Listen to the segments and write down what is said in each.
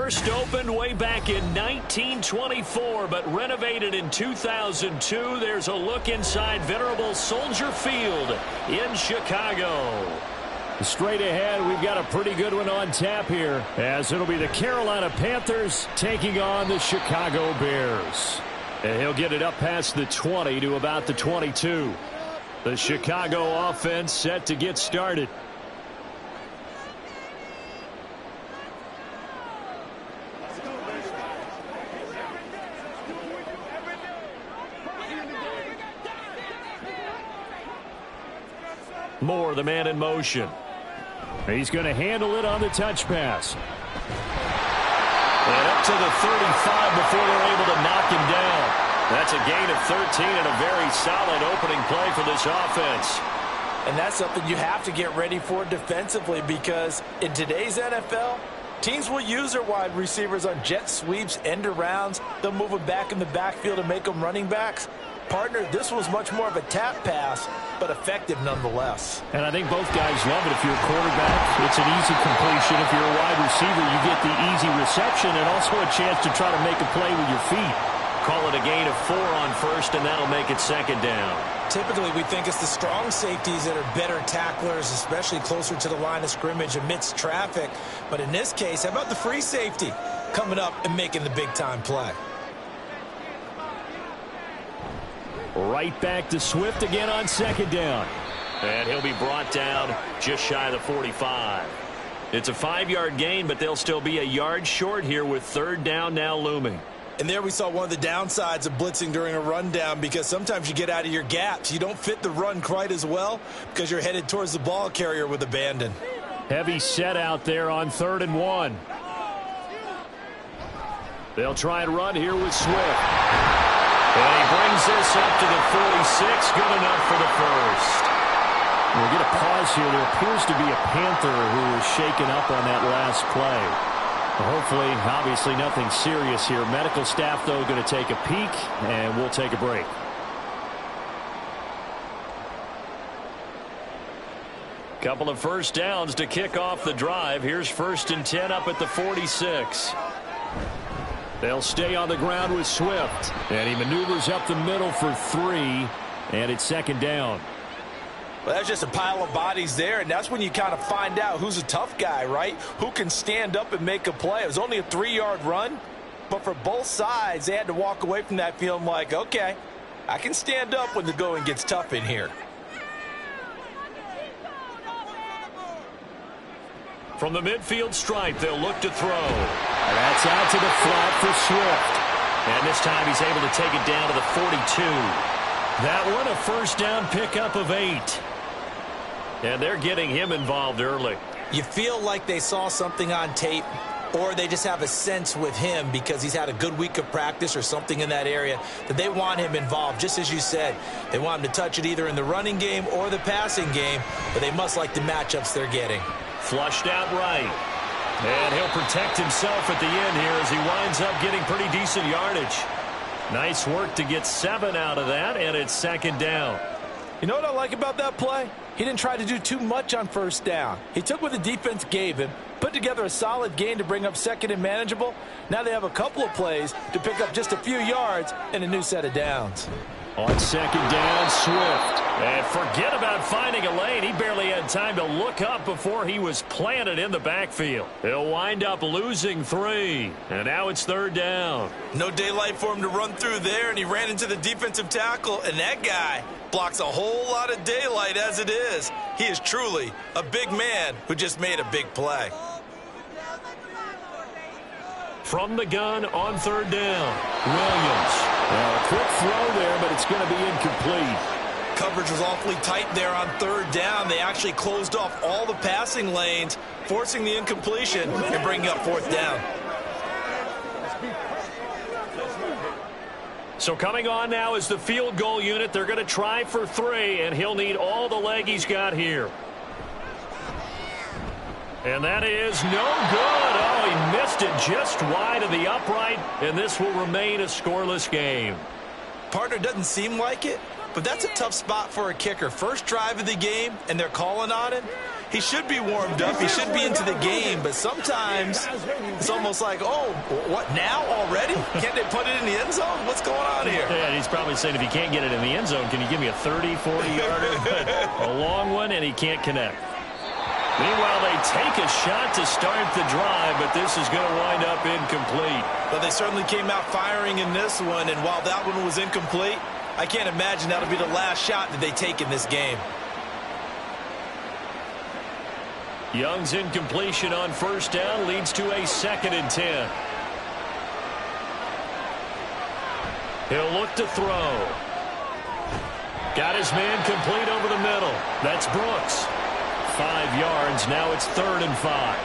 First opened way back in 1924, but renovated in 2002. There's a look inside venerable Soldier Field in Chicago. Straight ahead, we've got a pretty good one on tap here, as it'll be the Carolina Panthers taking on the Chicago Bears. And he'll get it up past the 20 to about the 22. The Chicago offense set to get started. Moore, the man in motion. He's going to handle it on the touch pass. And up to the 35 before they're able to knock him down. That's a gain of 13 and a very solid opening play for this offense. And that's something you have to get ready for defensively, because in today's NFL, teams will use their wide receivers on jet sweeps, end arounds. They'll move them back in the backfield and make them running backs. Partner, this was much more of a tap pass, but effective nonetheless. And I think both guys love it. If you're a quarterback, it's an easy completion. If you're a wide receiver, you get the easy reception and also a chance to try to make a play with your feet. Call it a gain of 4 on first, and that'll make it second down. Typically, we think it's the strong safeties that are better tacklers, especially closer to the line of scrimmage amidst traffic. But in this case, how about the free safety coming up and making the big-time play? Right back to Swift again on second down. And he'll be brought down just shy of the 45. It's a 5-yard gain, but they'll still be a yard short here with third down now looming. And there we saw one of the downsides of blitzing during a rundown, because sometimes you get out of your gaps. You don't fit the run quite as well because you're headed towards the ball carrier with abandon. Heavy set out there on 3rd and 1. They'll try and run here with Swift. And he brings this up to the 46. Good enough for the first. We'll get a pause here. There appears to be a Panther who was shaken up on that last play. Hopefully, obviously, nothing serious here. Medical staff, though, going to take a peek, and we'll take a break. Couple of first downs to kick off the drive. Here's 1st and 10 up at the 46. They'll stay on the ground with Swift, and he maneuvers up the middle for 3, and it's second down. Well, that's just a pile of bodies there, and that's when you kind of find out who's a tough guy, right? Who can stand up and make a play. It was only a 3-yard run, but for both sides, they had to walk away from that feeling like, okay, I can stand up when the going gets tough in here. From the midfield stripe, they'll look to throw. That's out to the flat for Swift. And this time he's able to take it down to the 42. That one a first down pickup of 8. And they're getting him involved early. You feel like they saw something on tape, or they just have a sense with him because he's had a good week of practice or something in that area that they want him involved. Just as you said, they want him to touch it either in the running game or the passing game, but they must like the matchups they're getting. Flushed out right. And he'll protect himself at the end here as he winds up getting pretty decent yardage. Nice work to get 7 out of that, and it's second down. You know what I like about that play? He didn't try to do too much on first down. He took what the defense gave him, put together a solid gain to bring up second and manageable. Now they have a couple of plays to pick up just a few yards and a new set of downs. On second down, Swift. And forget about finding a lane. He barely had time to look up before he was planted in the backfield. He'll wind up losing 3. And now it's third down. No daylight for him to run through there, and he ran into the defensive tackle, and that guy blocks a whole lot of daylight as it is. He is truly a big man who just made a big play. From the gun on third down, Williams. A quick throw there, but it's going to be incomplete. Coverage was awfully tight there on third down. They actually closed off all the passing lanes, forcing the incompletion and bringing up fourth down. So coming on now is the field goal unit. They're going to try for 3, and he'll need all the leg he's got here. And that is no good. Oh, he missed it just wide of the upright, and this will remain a scoreless game. Partner, doesn't seem like it, but that's a tough spot for a kicker. First drive of the game, and they're calling on it. He should be warmed up. He should be into the game. But sometimes it's almost like, oh, what, now already? Can't they put it in the end zone? What's going on here? Yeah, he's probably saying if he can't get it in the end zone, can you give me a 30, 40-yarder? A long one, and he can't connect. Meanwhile, they take a shot to start the drive, but this is going to wind up incomplete. But they certainly came out firing in this one, and while that one was incomplete, I can't imagine that'll be the last shot that they take in this game. Young's incompletion on first down leads to a 2nd and 10. He'll look to throw. Got his man complete over the middle. That's Brooks. 5 yards. Now it's 3rd and 5.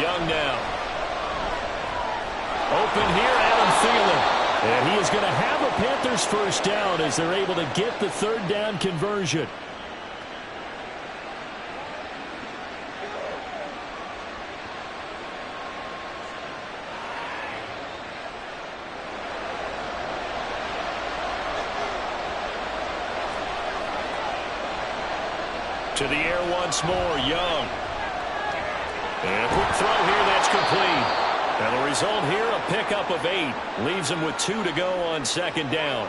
Young now. Open here, Adam Thielen. And he is going to have a Panthers first down as they're able to get the 3rd down conversion. To the air once more, Young. And a quick throw here, that's complete. And the result here, a pickup of 8. Leaves him with 2 to go on 2nd down.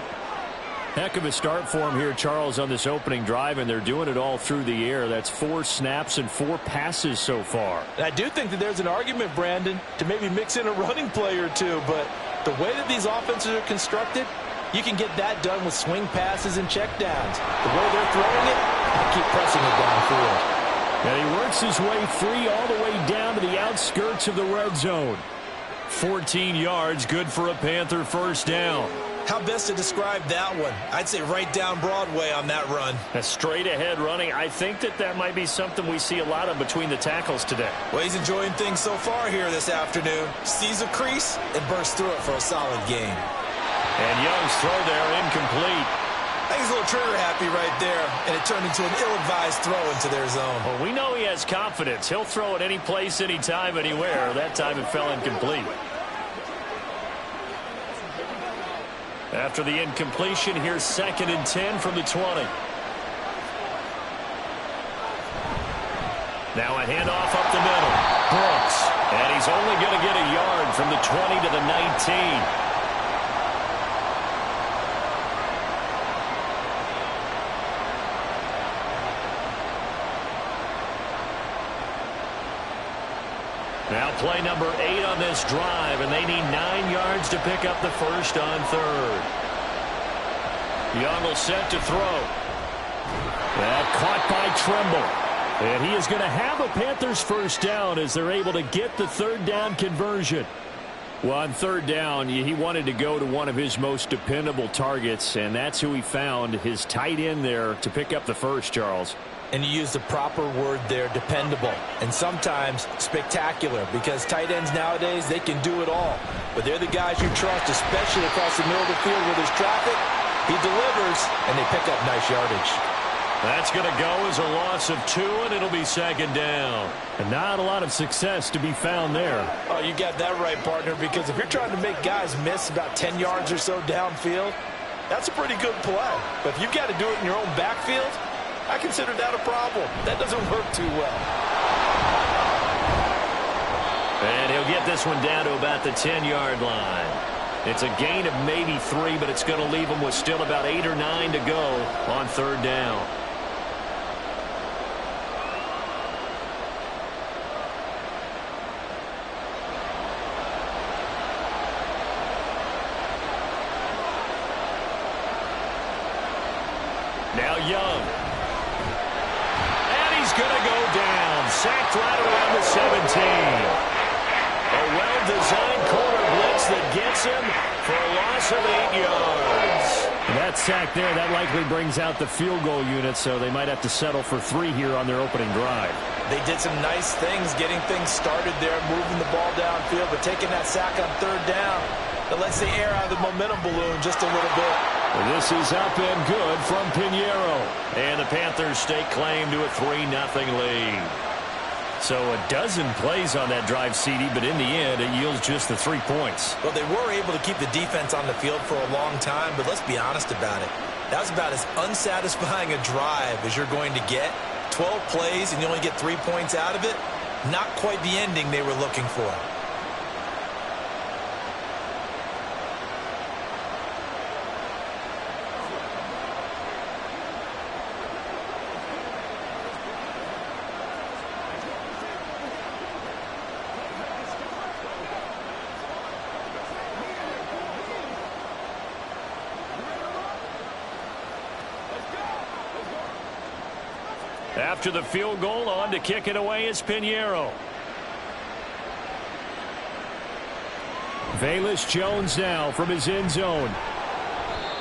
Heck of a start for him here, Charles, on this opening drive, and they're doing it all through the air. That's 4 snaps and 4 passes so far. And I do think that there's an argument, Brandon, to maybe mix in a running play or two, but the way that these offenses are constructed, you can get that done with swing passes and checkdowns. The way they're throwing it, I keep pressing it downfield. And he works his way free all the way down to the outskirts of the red zone. 14 yards, good for a Panther first down. How best to describe that one? I'd say right down Broadway on that run. A straight ahead running. I think that might be something we see a lot of between the tackles today. Well, he's enjoying things so far here this afternoon. Sees a crease and bursts through it for a solid gain. And Young's throw there incomplete. I think he's a little trigger happy right there, and it turned into an ill-advised throw into their zone. Well, we know he has confidence. He'll throw it any place, anytime, anywhere. That time it fell incomplete. After the incompletion, here's 2nd and 10 from the 20. Now a handoff up the middle. Brooks. And he's only going to get a yard from the 20 to the 19. Now play number 8 on this drive, and they need 9 yards to pick up the first on 3rd. Young will set to throw. That caught by Tremble. And he is going to have a Panthers first down as they're able to get the 3rd down conversion. Well, on 3rd down, he wanted to go to one of his most dependable targets, and that's who he found, his tight end there, to pick up the first, Charles. And you use the proper word there, dependable, and sometimes spectacular, because tight ends nowadays, they can do it all. But they're the guys you trust, especially across the middle of the field where there's traffic. He delivers, and they pick up nice yardage. That's going to go as a loss of 2, and it'll be 2nd down. And not a lot of success to be found there. Oh, you got that right, partner, because if you're trying to make guys miss about 10 yards or so downfield, that's a pretty good play. But if you've got to do it in your own backfield, I consider that a problem. That doesn't work too well. And he'll get this one down to about the 10-yard line. It's a gain of maybe 3, but it's going to leave him with still about 8 or 9 to go on 3rd down. Now Young. Going to go down. Sacked right around the 17. A well-designed corner blitz that gets him for a loss of 8 yards. And that sack there, that likely brings out the field goal unit, so they might have to settle for 3 here on their opening drive. They did some nice things getting things started there, moving the ball downfield, but taking that sack on 3rd down, that lets the air out of the momentum balloon just a little bit. Well, this is up and good from Pinheiro. And the Panthers stake claim to a 3-0 lead. So a dozen plays on that drive, CD, but in the end, it yields just the 3 points. Well, they were able to keep the defense on the field for a long time, but let's be honest about it. That was about as unsatisfying a drive as you're going to get. 12 plays and you only get 3 points out of it. Not quite the ending they were looking for. After the field goal, on to kick it away is Pinheiro. Velus Jones now from his end zone.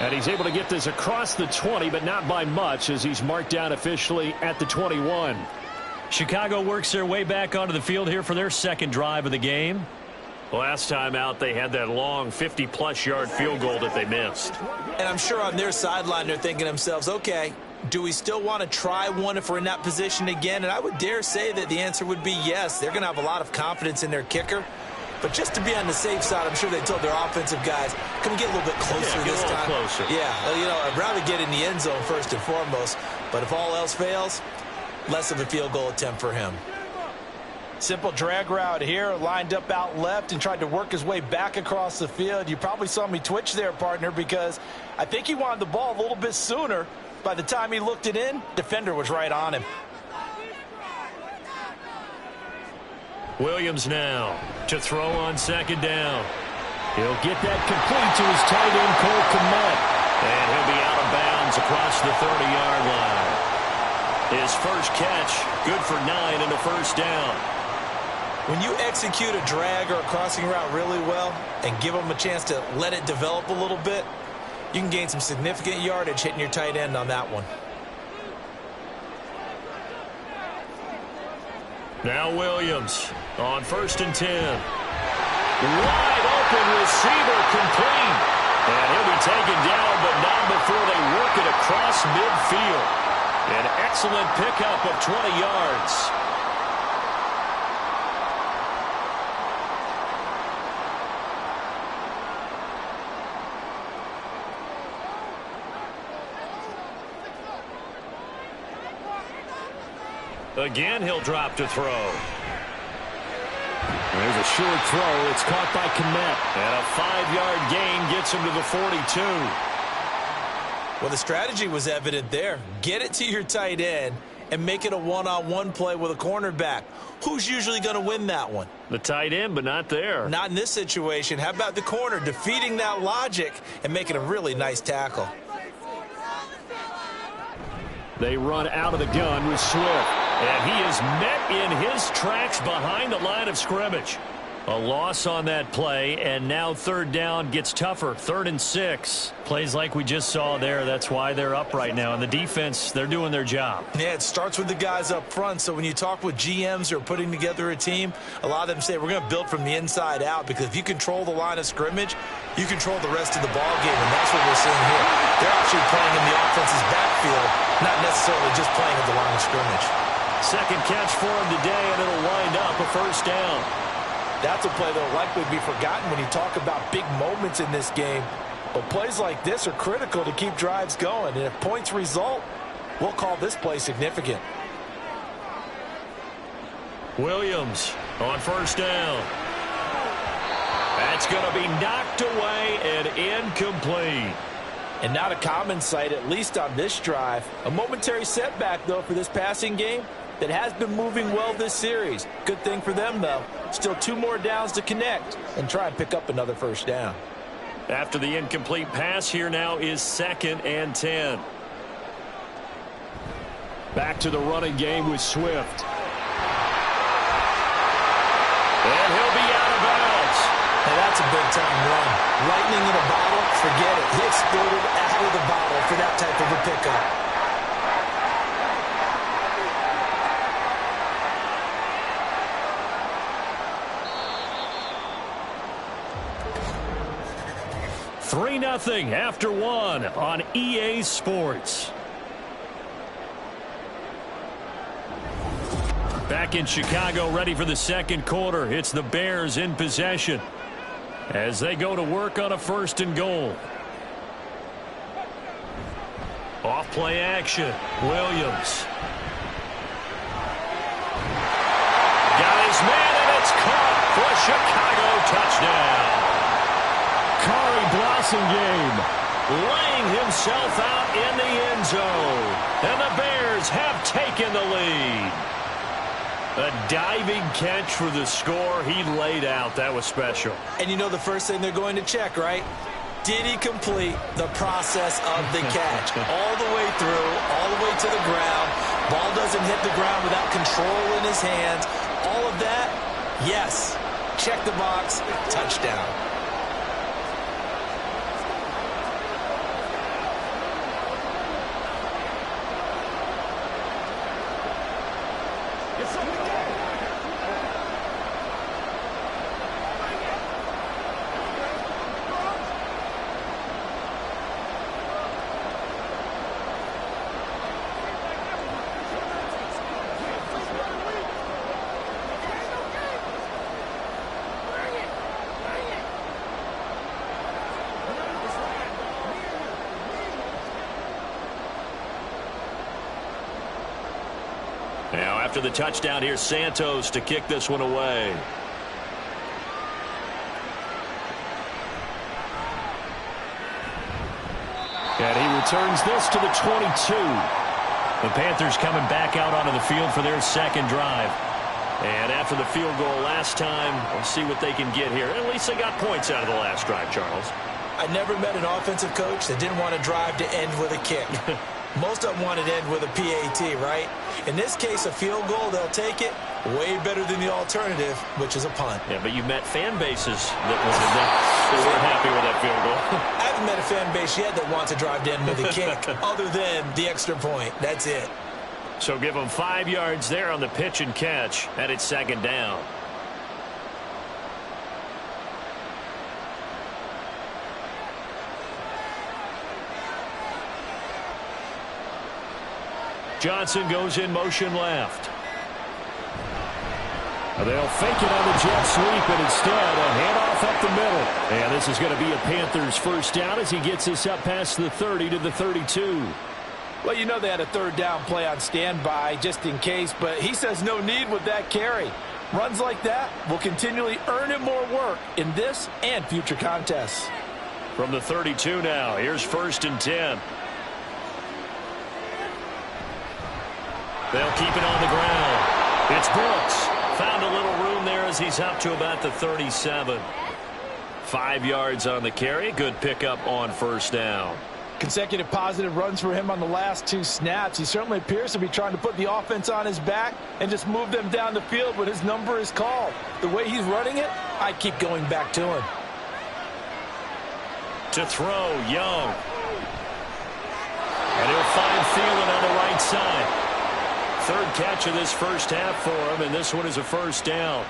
And he's able to get this across the 20, but not by much as he's marked down officially at the 21. Chicago works their way back onto the field here for their second drive of the game. Last time out, they had that long 50-plus yard field goal that they missed. And I'm sure on their sideline they're thinking to themselves, okay, do we still want to try one if we're in that position again? And I would dare say that the answer would be yes. They're going to have a lot of confidence in their kicker. But just to be on the safe side, I'm sure they told their offensive guys, can we get a little bit closer this time? Closer. Yeah, you know, I'd rather get in the end zone first and foremost. But if all else fails, less of a field goal attempt for him. Simple drag route here, lined up out left and tried to work his way back across the field. You probably saw me twitch there, partner, because I think he wanted the ball a little bit sooner. By the time he looked it in, defender was right on him. Williams now to throw on second down. He'll get that complete to his tight end, Cole Kmet. And he'll be out of bounds across the 30-yard line. His first catch, good for 9 and a first down. When you execute a drag or a crossing route really well and give them a chance to let it develop a little bit, you can gain some significant yardage hitting your tight end on that one. Now Williams on 1st and 10. Wide open receiver complete. And he'll be taken down, but not before they work it across midfield. An excellent pickup of 20 yards. Again, he'll drop to throw. There's a short throw. It's caught by Kmet. And a 5-yard gain gets him to the 42. Well, the strategy was evident there. Get it to your tight end and make it a one-on-one play with a cornerback. Who's usually going to win that one? The tight end, but not there. Not in this situation. How about the corner defeating that logic and making a really nice tackle? They run out of the gun with Swift. And he is met in his tracks behind the line of scrimmage. A loss on that play, and now third down gets tougher. 3rd and 6. Plays like we just saw there. That's why they're up right now. And the defense, they're doing their job. Yeah, it starts with the guys up front. So when you talk with GMs who are putting together a team, a lot of them say we're going to build from the inside out, because if you control the line of scrimmage, you control the rest of the ball game, and that's what we're seeing here. They're actually playing in the offense's backfield, not necessarily just playing at the line of scrimmage. Second catch for him today, and it'll wind up a first down. That's a play that will likely be forgotten when you talk about big moments in this game. But plays like this are critical to keep drives going. And if points result, we'll call this play significant. Williams on first down. That's going to be knocked away and incomplete. And not a common sight, at least on this drive. A momentary setback, though, for this passing game that has been moving well this series. Good thing for them, though. Still 2 more downs to connect and try and pick up another first down. After the incomplete pass, here now is 2nd and 10. Back to the running game with Swift. And he'll be out of bounds. Now that's a big-time run. Lightning in a bottle, forget it. He exploded out of the bottle for that type of a pickup. Three 3-0 after 1 on EA Sports. Back in Chicago, ready for the second quarter. It's the Bears in possession as they go to work on a 1st and goal. Off play action. Williams. Got his man, and it's caught for a Chicago touchdown. Kari Blossomgame laying himself out in the end zone. And the Bears have taken the lead. A diving catch for the score. He laid out. That was special. And you know the first thing they're going to check, right? Did he complete the process of the catch? All the way through, all the way to the ground. Ball doesn't hit the ground without control in his hands. All of that, yes. Check the box, touchdown. Now, after the touchdown, here's Santos to kick this one away. And he returns this to the 22. The Panthers coming back out onto the field for their second drive. And after the field goal last time, we'll see what they can get here. At least they got points out of the last drive, Charles. I never met an offensive coach that didn't want to drive to end with a kick. Most of them want to end with a PAT, right? In this case, a field goal, they'll take it. Way better than the alternative, which is a punt. Yeah, but you met fan bases that weren't happy with that field goal. I haven't met a fan base yet that wants to drive to end with a kick, other than the extra point. That's it. So give them 5 yards there on the pitch and catch, and it's second down. Johnson goes in motion left. They'll fake it on the jet sweep, and instead a handoff up the middle. And this is going to be a Panthers first down as he gets this up past the 30 to the 32. Well, you know they had a third down play on standby just in case, but he says no need with that carry. Runs like that will continually earn him more work in this and future contests. From the 32 now, here's 1st and 10. They'll keep it on the ground. It's Brooks. Found a little room there as he's up to about the 37. 5 yards on the carry. Good pickup on first down. Consecutive positive runs for him on the last 2 snaps. He certainly appears to be trying to put the offense on his back and just move them down the field when his number is called. The way he's running it, I keep going back to him. To throw, Young. And he'll find Thielen on the right side. Third catch of this first half for him, and this one is a first down.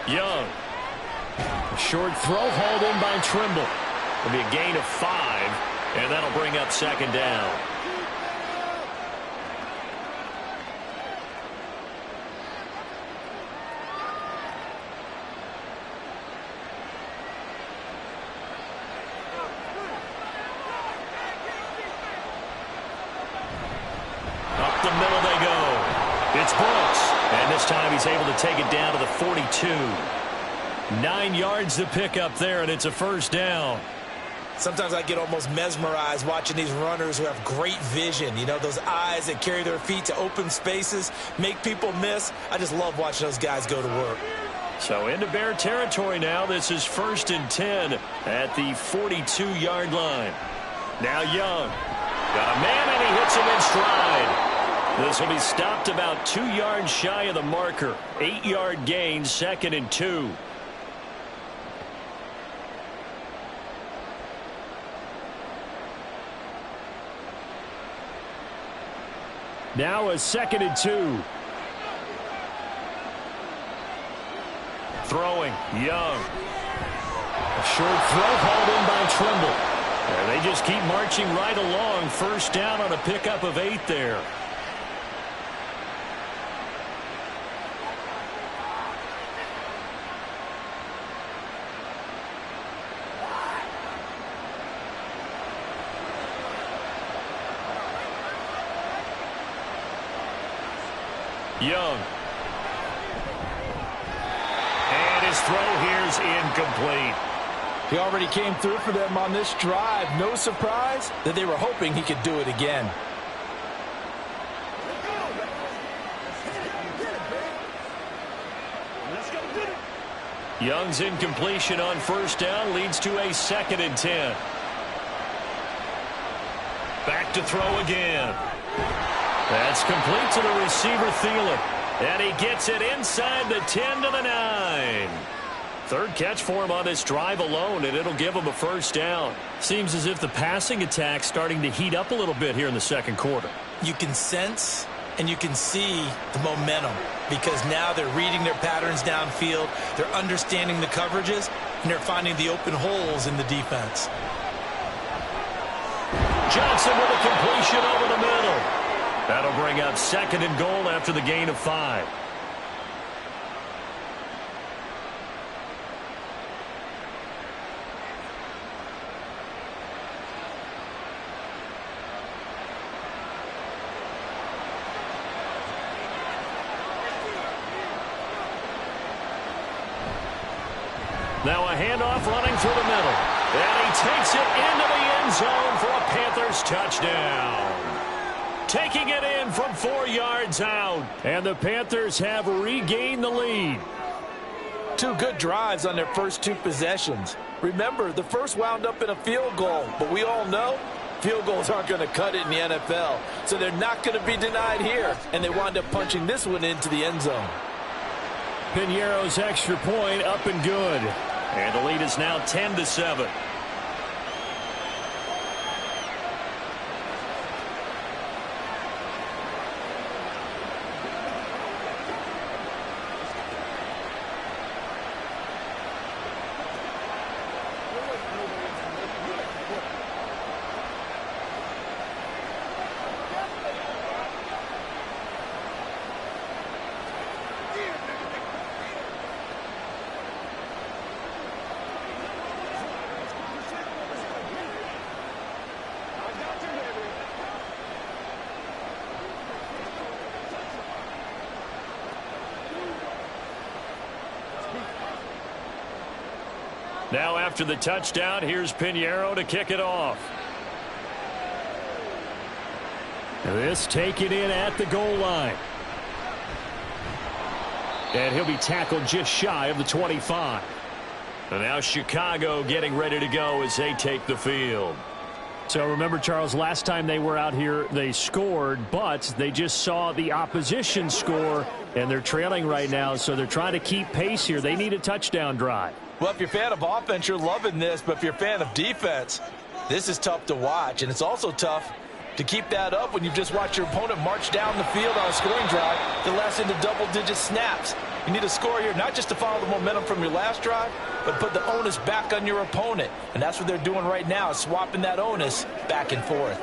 Young. A short throw hauled in by Trimble. It'll be a gain of 5, and that'll bring up second down. Up the middle they go. It's Brooks. And this time he's able to take it down to the 42. 9 yards to pick up there, and it's a first down. Sometimes I get almost mesmerized watching these runners who have great vision. You know, those eyes that carry their feet to open spaces, make people miss. I just love watching those guys go to work. So into Bear territory now. This is 1st and 10 at the 42-yard line. Now Young. Got a man, and he hits him in stride. This will be stopped about 2 yards shy of the marker. 8-yard gain, 2nd and 2. Now a 2nd and 2. throwing. Young. A short throw hauled in by Trimble. And they just keep marching right along. First down on a pickup of 8 there. Young. And his throw here's incomplete. He already came through for them on this drive. No surprise that they were hoping he could do it again. Young's incompletion on first down leads to a 2nd and 10. Back to throw again. That's complete to the receiver, Thielen. And he gets it inside the 10 to the 9. Third catch for him on this drive alone, and it'll give him a first down. Seems as if the passing attack's starting to heat up a little bit here in the second quarter. You can sense and you can see the momentum because now they're reading their patterns downfield, they're understanding the coverages, and they're finding the open holes in the defense. Johnson with a completion over the middle. That'll bring up 2nd and goal after the gain of 5. Now a handoff running through the middle. And he takes it into the end zone for a Panthers touchdown. Taking it in from 4 yards out. And the Panthers have regained the lead. 2 good drives on their first 2 possessions. Remember, the first wound up in a field goal, but we all know field goals aren't going to cut it in the NFL. So they're not going to be denied here, and they wound up punching this one into the end zone. Piñeiro's extra point up and good. And the lead is now 10-7. Now after the touchdown, here's Piñeiro to kick it off. This taken in at the goal line. And he'll be tackled just shy of the 25. And now Chicago getting ready to go as they take the field. So remember, Charles, last time they were out here, they scored, but they just saw the opposition score, and they're trailing right now, so they're trying to keep pace here. They need a touchdown drive. Well, if you're a fan of offense, you're loving this, but if you're a fan of defense, this is tough to watch, and it's also tough to keep that up when you've just watched your opponent march down the field on a scoring drive that lasts into double-digit snaps. You need a score here, not just to follow the momentum from your last drive, but put the onus back on your opponent. And that's what they're doing right now, swapping that onus back and forth.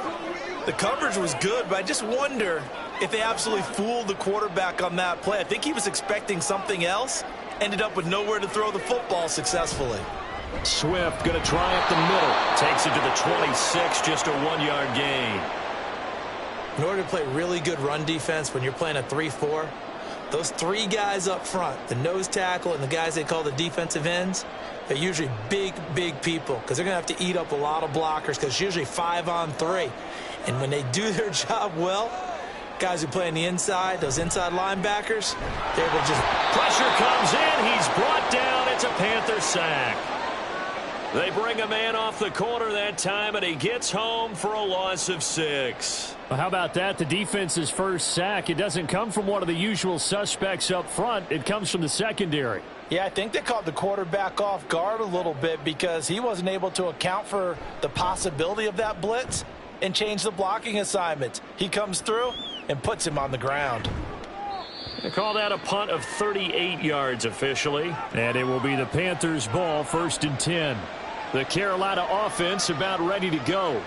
The coverage was good, but I just wonder if they absolutely fooled the quarterback on that play. I think he was expecting something else, ended up with nowhere to throw the football successfully. Swift going to try up the middle. Takes it to the 26, just a 1-yard gain. In order to play really good run defense when you're playing a 3-4, those 3 guys up front, the nose tackle and the guys they call the defensive ends, they're usually big, big people because they're going to have to eat up a lot of blockers because it's usually 5-on-3. And when they do their job well, guys who play on the inside, those inside linebackers, they're able to just... Pressure comes in. He's brought down. It's a Panther sack. They bring a man off the corner that time, and he gets home for a loss of 6. Well, how about that? The defense's first sack. It doesn't come from one of the usual suspects up front. It comes from the secondary. Yeah, I think they caught the quarterback off guard a little bit because he wasn't able to account for the possibility of that blitz and change the blocking assignment. He comes through and puts him on the ground. They call that a punt of 38 yards officially. And it will be the Panthers' ball, 1st and 10. The Carolina offense about ready to go.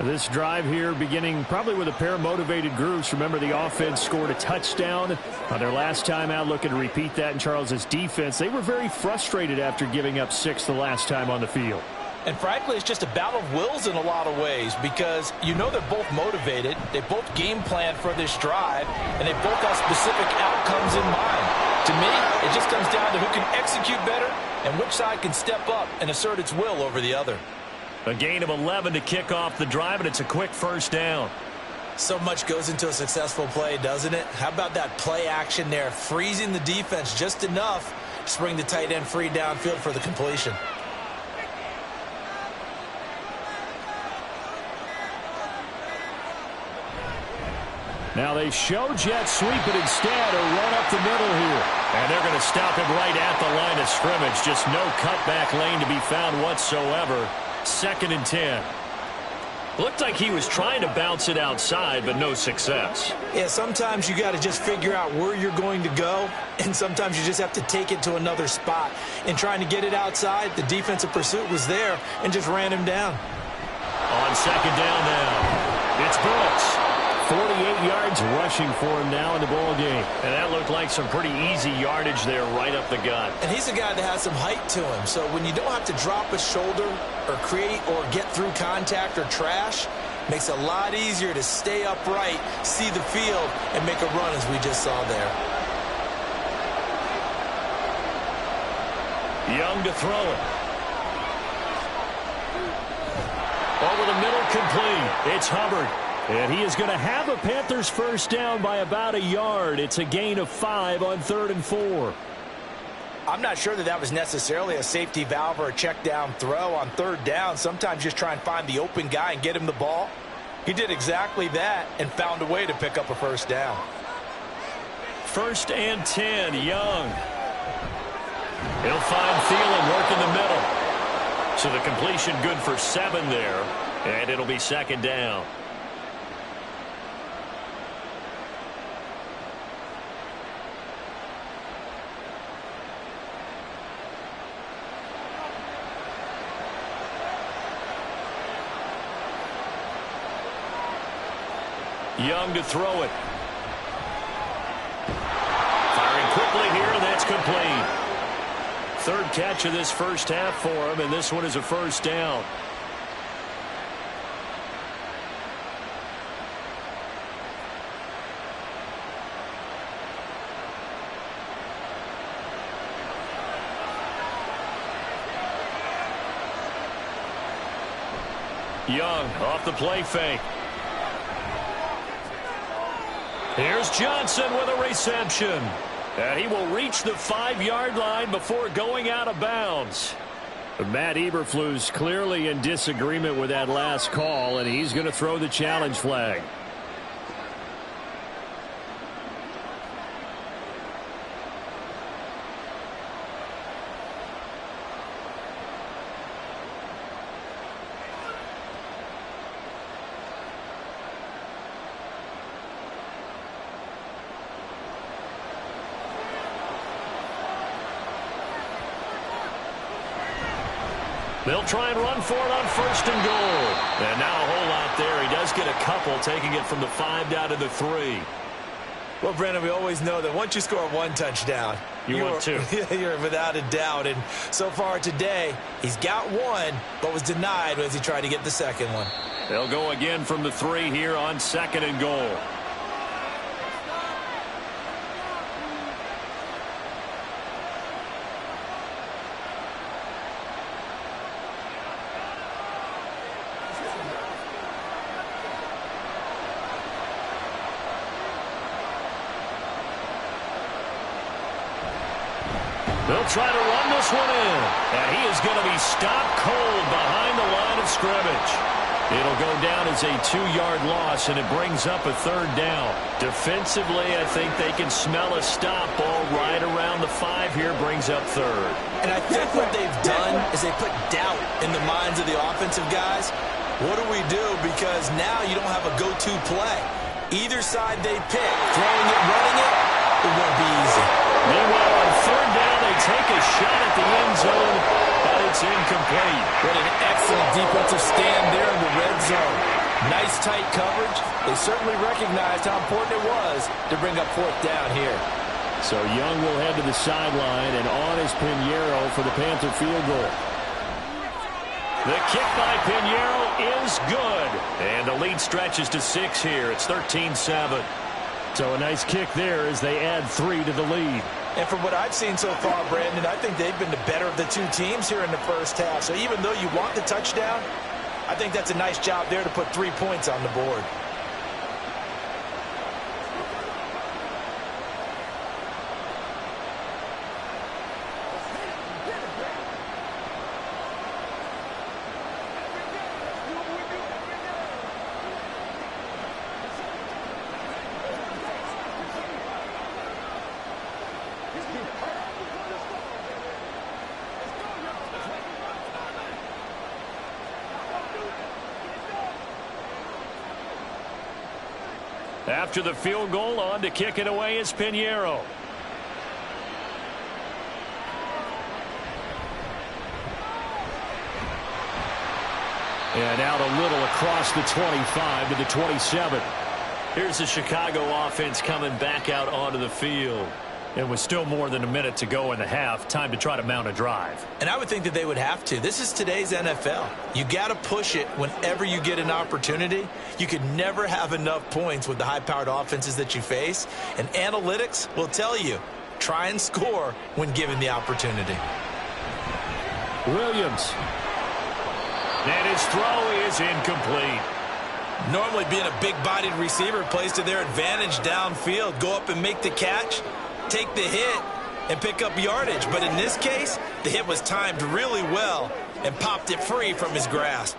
This drive here beginning probably with a pair of motivated groups. Remember, the offense scored a touchdown on their last time out. Looking to repeat that in Charles's defense. They were very frustrated after giving up 6 the last time on the field. And frankly, it's just a battle of wills in a lot of ways because you know they're both motivated. They both game plan for this drive, and they both have specific outcomes in mind. To me, it just comes down to who can execute better and which side can step up and assert its will over the other. A gain of 11 to kick off the drive, and it's a quick 1st down. So much goes into a successful play, doesn't it? How about that play action there, freezing the defense just enough to bring the tight end free downfield for the completion. Now they show jet sweep, but instead a run up the middle here. And they're going to stop him right at the line of scrimmage. Just no cutback lane to be found whatsoever. 2nd and 10. Looked like he was trying to bounce it outside, but no success. Yeah, sometimes you got to just figure out where you're going to go, and sometimes you just have to take it to another spot. In trying to get it outside, the defensive pursuit was there and just ran him down. On 2nd down now, it's Brooks. 48 yards rushing for him now in the ball game. And that looked like some pretty easy yardage there right up the gut. And he's a guy that has some height to him. So when you don't have to drop a shoulder or create or get through contact or trash, makes it a lot easier to stay upright, see the field, and make a run as we just saw there. Young to throw it. Over the middle, complete. It's Hubbard. And he is going to have a Panthers 1st down by about a yard. It's a gain of 5 on 3rd and 4. I'm not sure that was necessarily a safety valve or a check down throw on 3rd down. Sometimes just try and find the open guy and get him the ball. He did exactly that and found a way to pick up a 1st down. 1st and 10, Young. He'll find Thielen working the middle. So the completion good for 7 there. And it'll be 2nd down. Young to throw it. Firing quickly here, and that's complete. 3rd catch of this 1st half for him, and this one is a 1st down. Young off the play fake. Here's Johnson with a reception. And he will reach the 5-yard line before going out of bounds. Matt Eberflus clearly in disagreement with that last call, and he's going to throw the challenge flag. They'll try and run for it on 1st and goal. And now a whole lot there. He does get a couple, taking it from the 5 down to the 3. Well, Brandon, we always know that once you score 1 touchdown, you want 2. You're without a doubt. And so far today, he's got 1, but was denied as he tried to get the 2nd one. They'll go again from the 3 here on 2nd and goal. They'll try to run this one in. And he is going to be stopped cold behind the line of scrimmage. It'll go down as a 2-yard loss, and it brings up a 3rd down. Defensively, I think they can smell a stop ball right around the 5 here, brings up 3rd. And I think what they've done is they put doubt in the minds of the offensive guys. What do we do? Because now you don't have a go-to play. Either side they pick, throwing it, running it, it won't be easy. Meanwhile, on third down, they take a shot at the end zone, but it's incomplete. What an excellent defensive stand there in the red zone. Nice tight coverage. They certainly recognized how important it was to bring up fourth down here. So Young will head to the sideline, and on is Pinheiro for the Panther field goal. The kick by Pinheiro is good. And the lead stretches to 6 here. It's 13-7. So a nice kick there as they add 3 to the lead. And from what I've seen so far, Brandon, I think they've been the better of the two teams here in the first half. So even though you want the touchdown, I think that's a nice job there to put 3 points on the board. After the field goal, on to kick it away is Pinheiro. And out a little across the 25 to the 27. Here's the Chicago offense coming back out onto the field. And with still more than a minute to go in the half, time to try to mount a drive. And I would think that they would have to. This is today's NFL. You got to push it whenever you get an opportunity. You could never have enough points with the high-powered offenses that you face. And analytics will tell you, try and score when given the opportunity. Williams. And his throw is incomplete. Normally being a big-bodied receiver plays to their advantage downfield. Go up and make the catch, take the hit, and pick up yardage. But in this case, the hit was timed really well and popped it free from his grasp.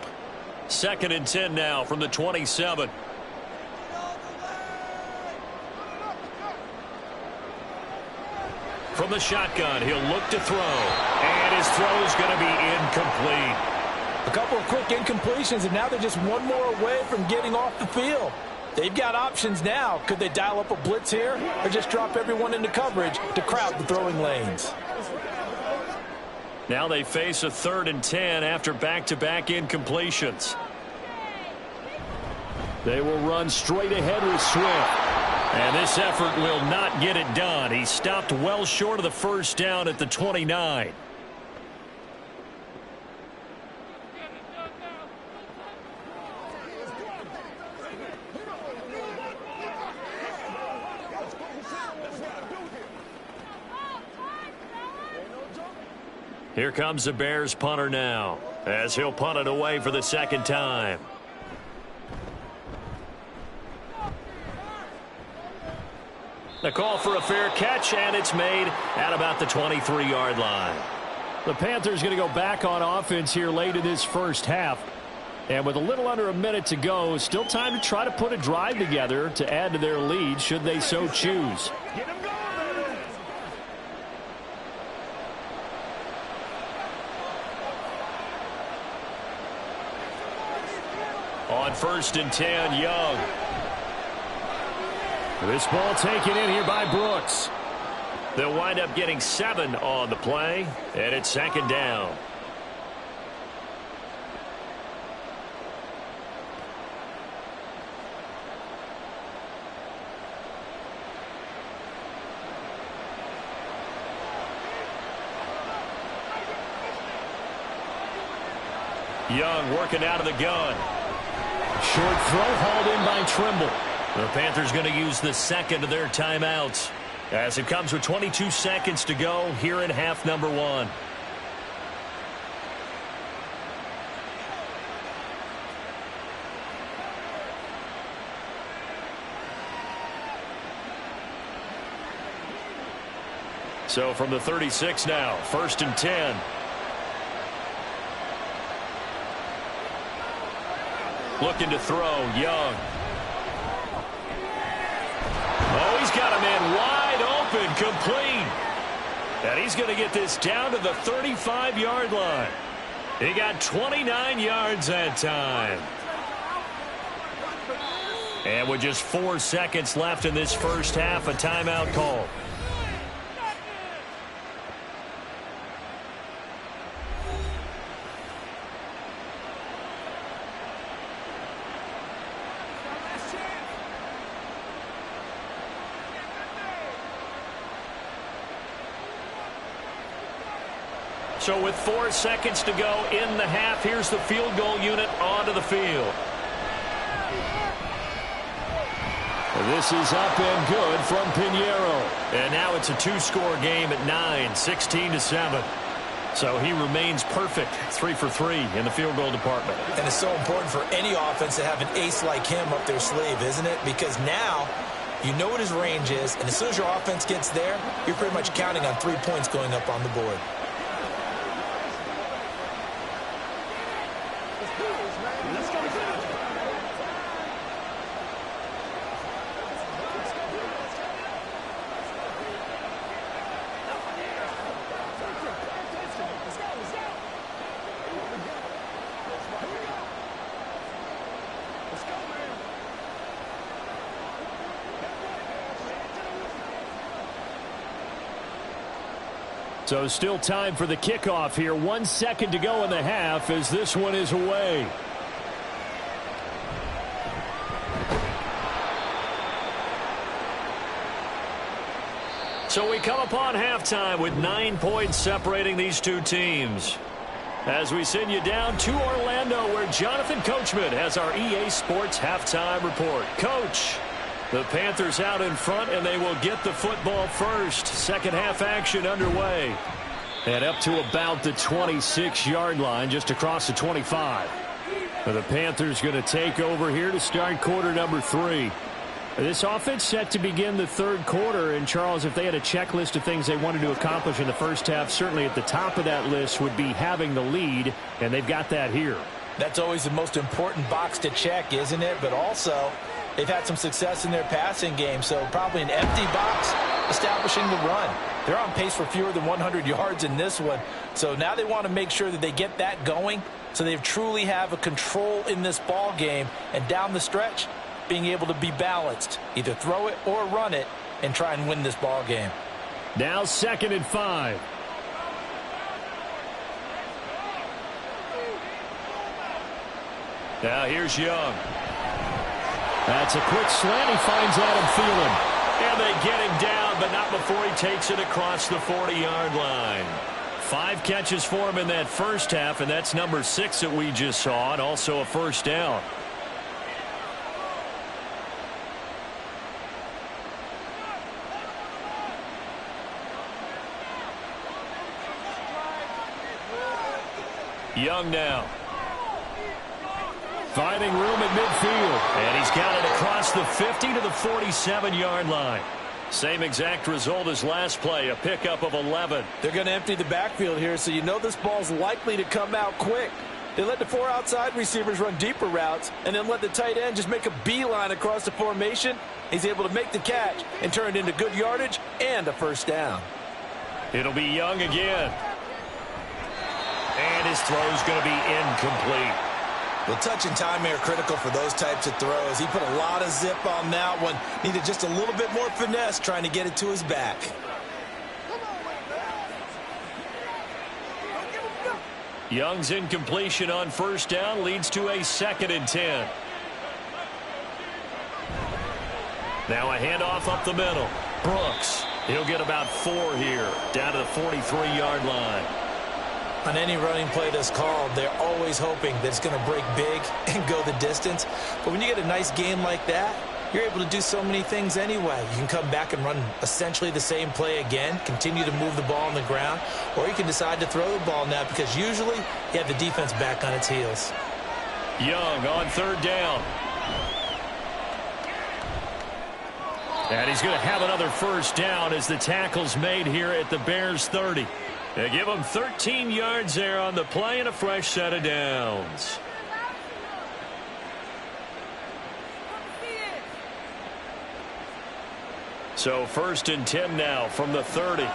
2nd and 10 now from the 27. From the shotgun, he'll look to throw. And his throw is going to be incomplete. A couple of quick incompletions, and now they're just one more away from getting off the field. They've got options now. Could they dial up a blitz here or just drop everyone into coverage to crowd the throwing lanes? Now they face a 3rd and 10 after back-to-back incompletions. They will run straight ahead with Swift. And this effort will not get it done. He stopped well short of the first down at the 29. Here comes the Bears punter now, as he'll punt it away for the 2nd time. The call for a fair catch, and it's made at about the 23-yard line. The Panthers going to go back on offense here late in this first half. And with a little under a minute to go, still time to try to put a drive together to add to their lead should they so choose. On 1st and 10, Young. This ball taken in here by Brooks. They'll wind up getting 7 on the play, and it's 2nd down. Young working out of the gun. Short throw hauled in by Trimble. The Panthers going to use the 2nd of their timeouts as it comes with 22 seconds to go here in half number 1. So from the 36 now, 1st and 10. Looking to throw, Young. Oh, he's got a man wide open, complete. And he's going to get this down to the 35-yard line. He got 29 yards that time. And with just 4 seconds left in this first half, a timeout call. So with 4 seconds to go in the half, here's the field goal unit onto the field. This is up and good from Pinheiro. And now it's a 2-score game at 9, 16-7. So he remains perfect, 3 for 3 in the field goal department. And it's so important for any offense to have an ace like him up their sleeve, isn't it? Because now you know what his range is, and as soon as your offense gets there, you're pretty much counting on 3 points going up on the board. So still time for the kickoff here. 1 second to go in the half as this one is away. So we come upon halftime with 9 points separating these two teams. As we send you down to Orlando, where Jonathan Coachman has our EA Sports halftime report. Coach, the Panthers out in front, and they will get the football first. Second half action underway. And up to about the 26-yard line, just across the 25. The Panthers going to take over here to start quarter number 3. This offense set to begin the third quarter. And, Charles, if they had a checklist of things they wanted to accomplish in the first half, certainly at the top of that list would be having the lead, and they've got that here. That's always the most important box to check, isn't it? But also, they've had some success in their passing game, so probably an empty box establishing the run. They're on pace for fewer than 100 yards in this one, so now they want to make sure that they get that going so they truly have a control in this ball game, and down the stretch, being able to be balanced, either throw it or run it, and try and win this ball game. Now 2nd and 5. Now here's Young. That's a quick slant. He finds Adam Thielen. And they get him down, but not before he takes it across the 40-yard line. 5 catches for him in that first half, and that's number 6 that we just saw, and also a first down. Young now. Finding room at midfield. And he's got it across the 50 to the 47-yard line. Same exact result as last play, a pickup of 11. They're going to empty the backfield here, so you know this ball's likely to come out quick. They let the 4 outside receivers run deeper routes and then let the tight end just make a beeline across the formation. He's able to make the catch and turn it into good yardage and a first down. It'll be Young again. And his throw's going to be incomplete. Well, touch and timing are critical for those types of throws. He put a lot of zip on that one. Needed just a little bit more finesse trying to get it to his back. Young's incompletion on first down leads to a 2nd and 10. Now a handoff up the middle. Brooks. He'll get about 4 here, down to the 43-yard line. On any running play that's called, they're always hoping that it's going to break big and go the distance. But when you get a nice game like that, you're able to do so many things anyway. You can come back and run essentially the same play again, continue to move the ball on the ground, or you can decide to throw the ball now because usually you have the defense back on its heels. Young on 3rd down. And he's going to have another first down as the tackle's made here at the Bears 30. They give him 13 yards there on the play and a fresh set of downs. So 1st and 10 now from the 30.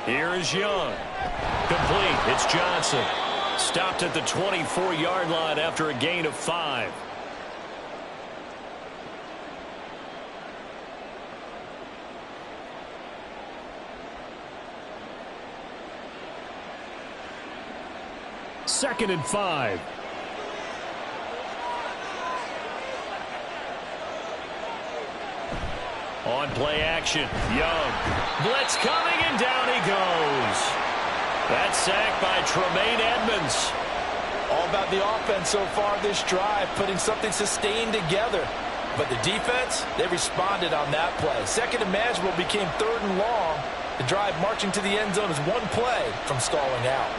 Here is Young. Complete. It's Johnson. Stopped at the 24-yard line after a gain of 5. Second and 5. On play action, Young. Blitz coming, and down he goes. That's sacked by Tremaine Edmonds. All about the offense so far this drive, putting something sustained together. But the defense, they responded on that play. Second and manageable became third and long. The drive marching to the end zone is one play from stalling out.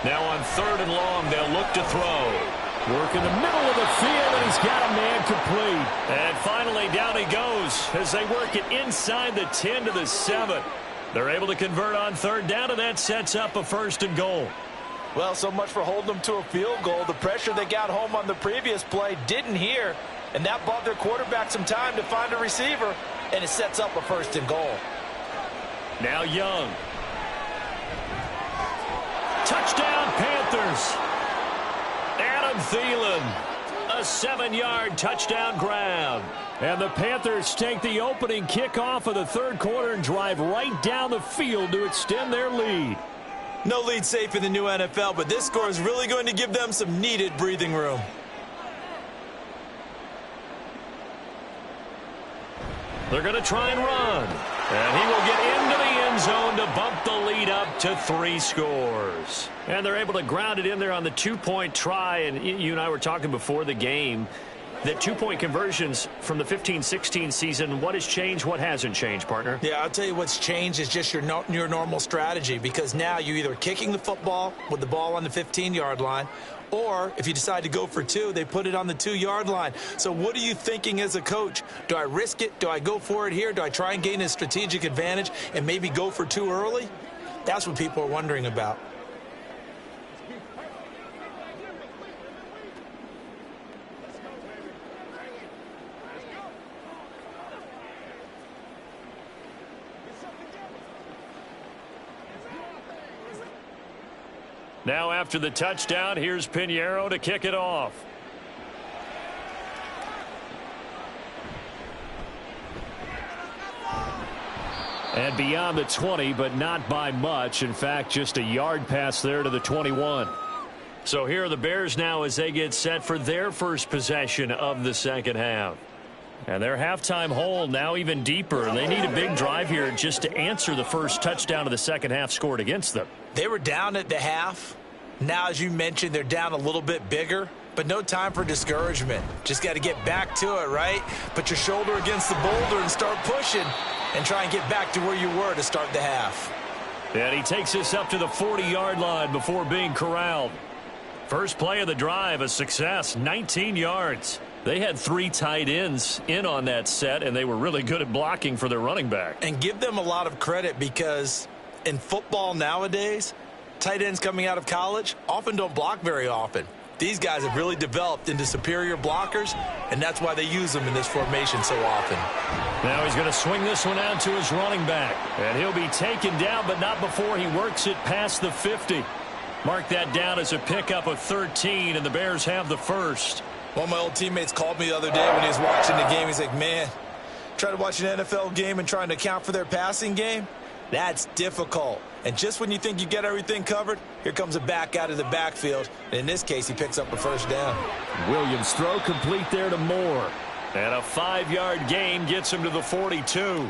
Now on third and long, they'll look to throw. Work in the middle of the field, and he's got a man complete. And finally, down he goes as they work it inside the 10 to the 7. They're able to convert on third down, and that sets up a first and goal. Well, so much for holding them to a field goal. The pressure they got home on the previous play didn't hear, and that bought their quarterback some time to find a receiver, and it sets up a first and goal. Now Young. Touchdown, Panthers. Adam Thielen, a 7-yard touchdown grab. And the Panthers take the opening kickoff of the third quarter and drive right down the field to extend their lead. No lead safe in the new NFL, but this score is really going to give them some needed breathing room. They're going to try and run. And he will get into the end zone to bump the lead up to 3 scores. And they're able to ground it in there on the 2-point try. And you and I were talking before the game that 2-point conversions from the 15-16 season, what has changed, what hasn't changed, partner? Yeah, I'll tell you what's changed is just your normal strategy, because now you're either kicking the football with the ball on the 15-yard line, or if you decide to go for 2, they put it on the 2-yard line. So what are you thinking as a coach? Do I risk it? Do I go for it here? Do I try and gain a strategic advantage and maybe go for 2 early? That's what people are wondering about. Now after the touchdown, here's Pinheiro to kick it off. And beyond the 20, but not by much. In fact, just a yard pass there to the 21. So here are the Bears now as they get set for their first possession of the second half. And their halftime hole now even deeper. They need a big drive here just to answer the first touchdown of the second half scored against them. They were down at the half. Now, as you mentioned, they're down a little bit bigger, but no time for discouragement. Just got to get back to it, right? Put your shoulder against the boulder and start pushing and try and get back to where you were to start the half. And he takes us up to the 40-yard line before being corralled. First play of the drive, a success, 19 yards. They had 3 tight ends in on that set, and they were really good at blocking for their running back. And give them a lot of credit, because in football nowadays, tight ends coming out of college often don't block very often. These guys have really developed into superior blockers, and that's why they use them in this formation so often. Now he's going to swing this one out to his running back. And he'll be taken down, but not before he works it past the 50. Mark that down as a pickup of 13, and the Bears have the first. One of my old teammates called me the other day when he was watching the game. He's like, man, trying to watch an NFL game and trying to account for their passing game? That's difficult. And just when you think you get everything covered, here comes a back out of the backfield. And in this case, he picks up a first down. Williams' throw complete there to Moore. And a 5-yard gain gets him to the 42.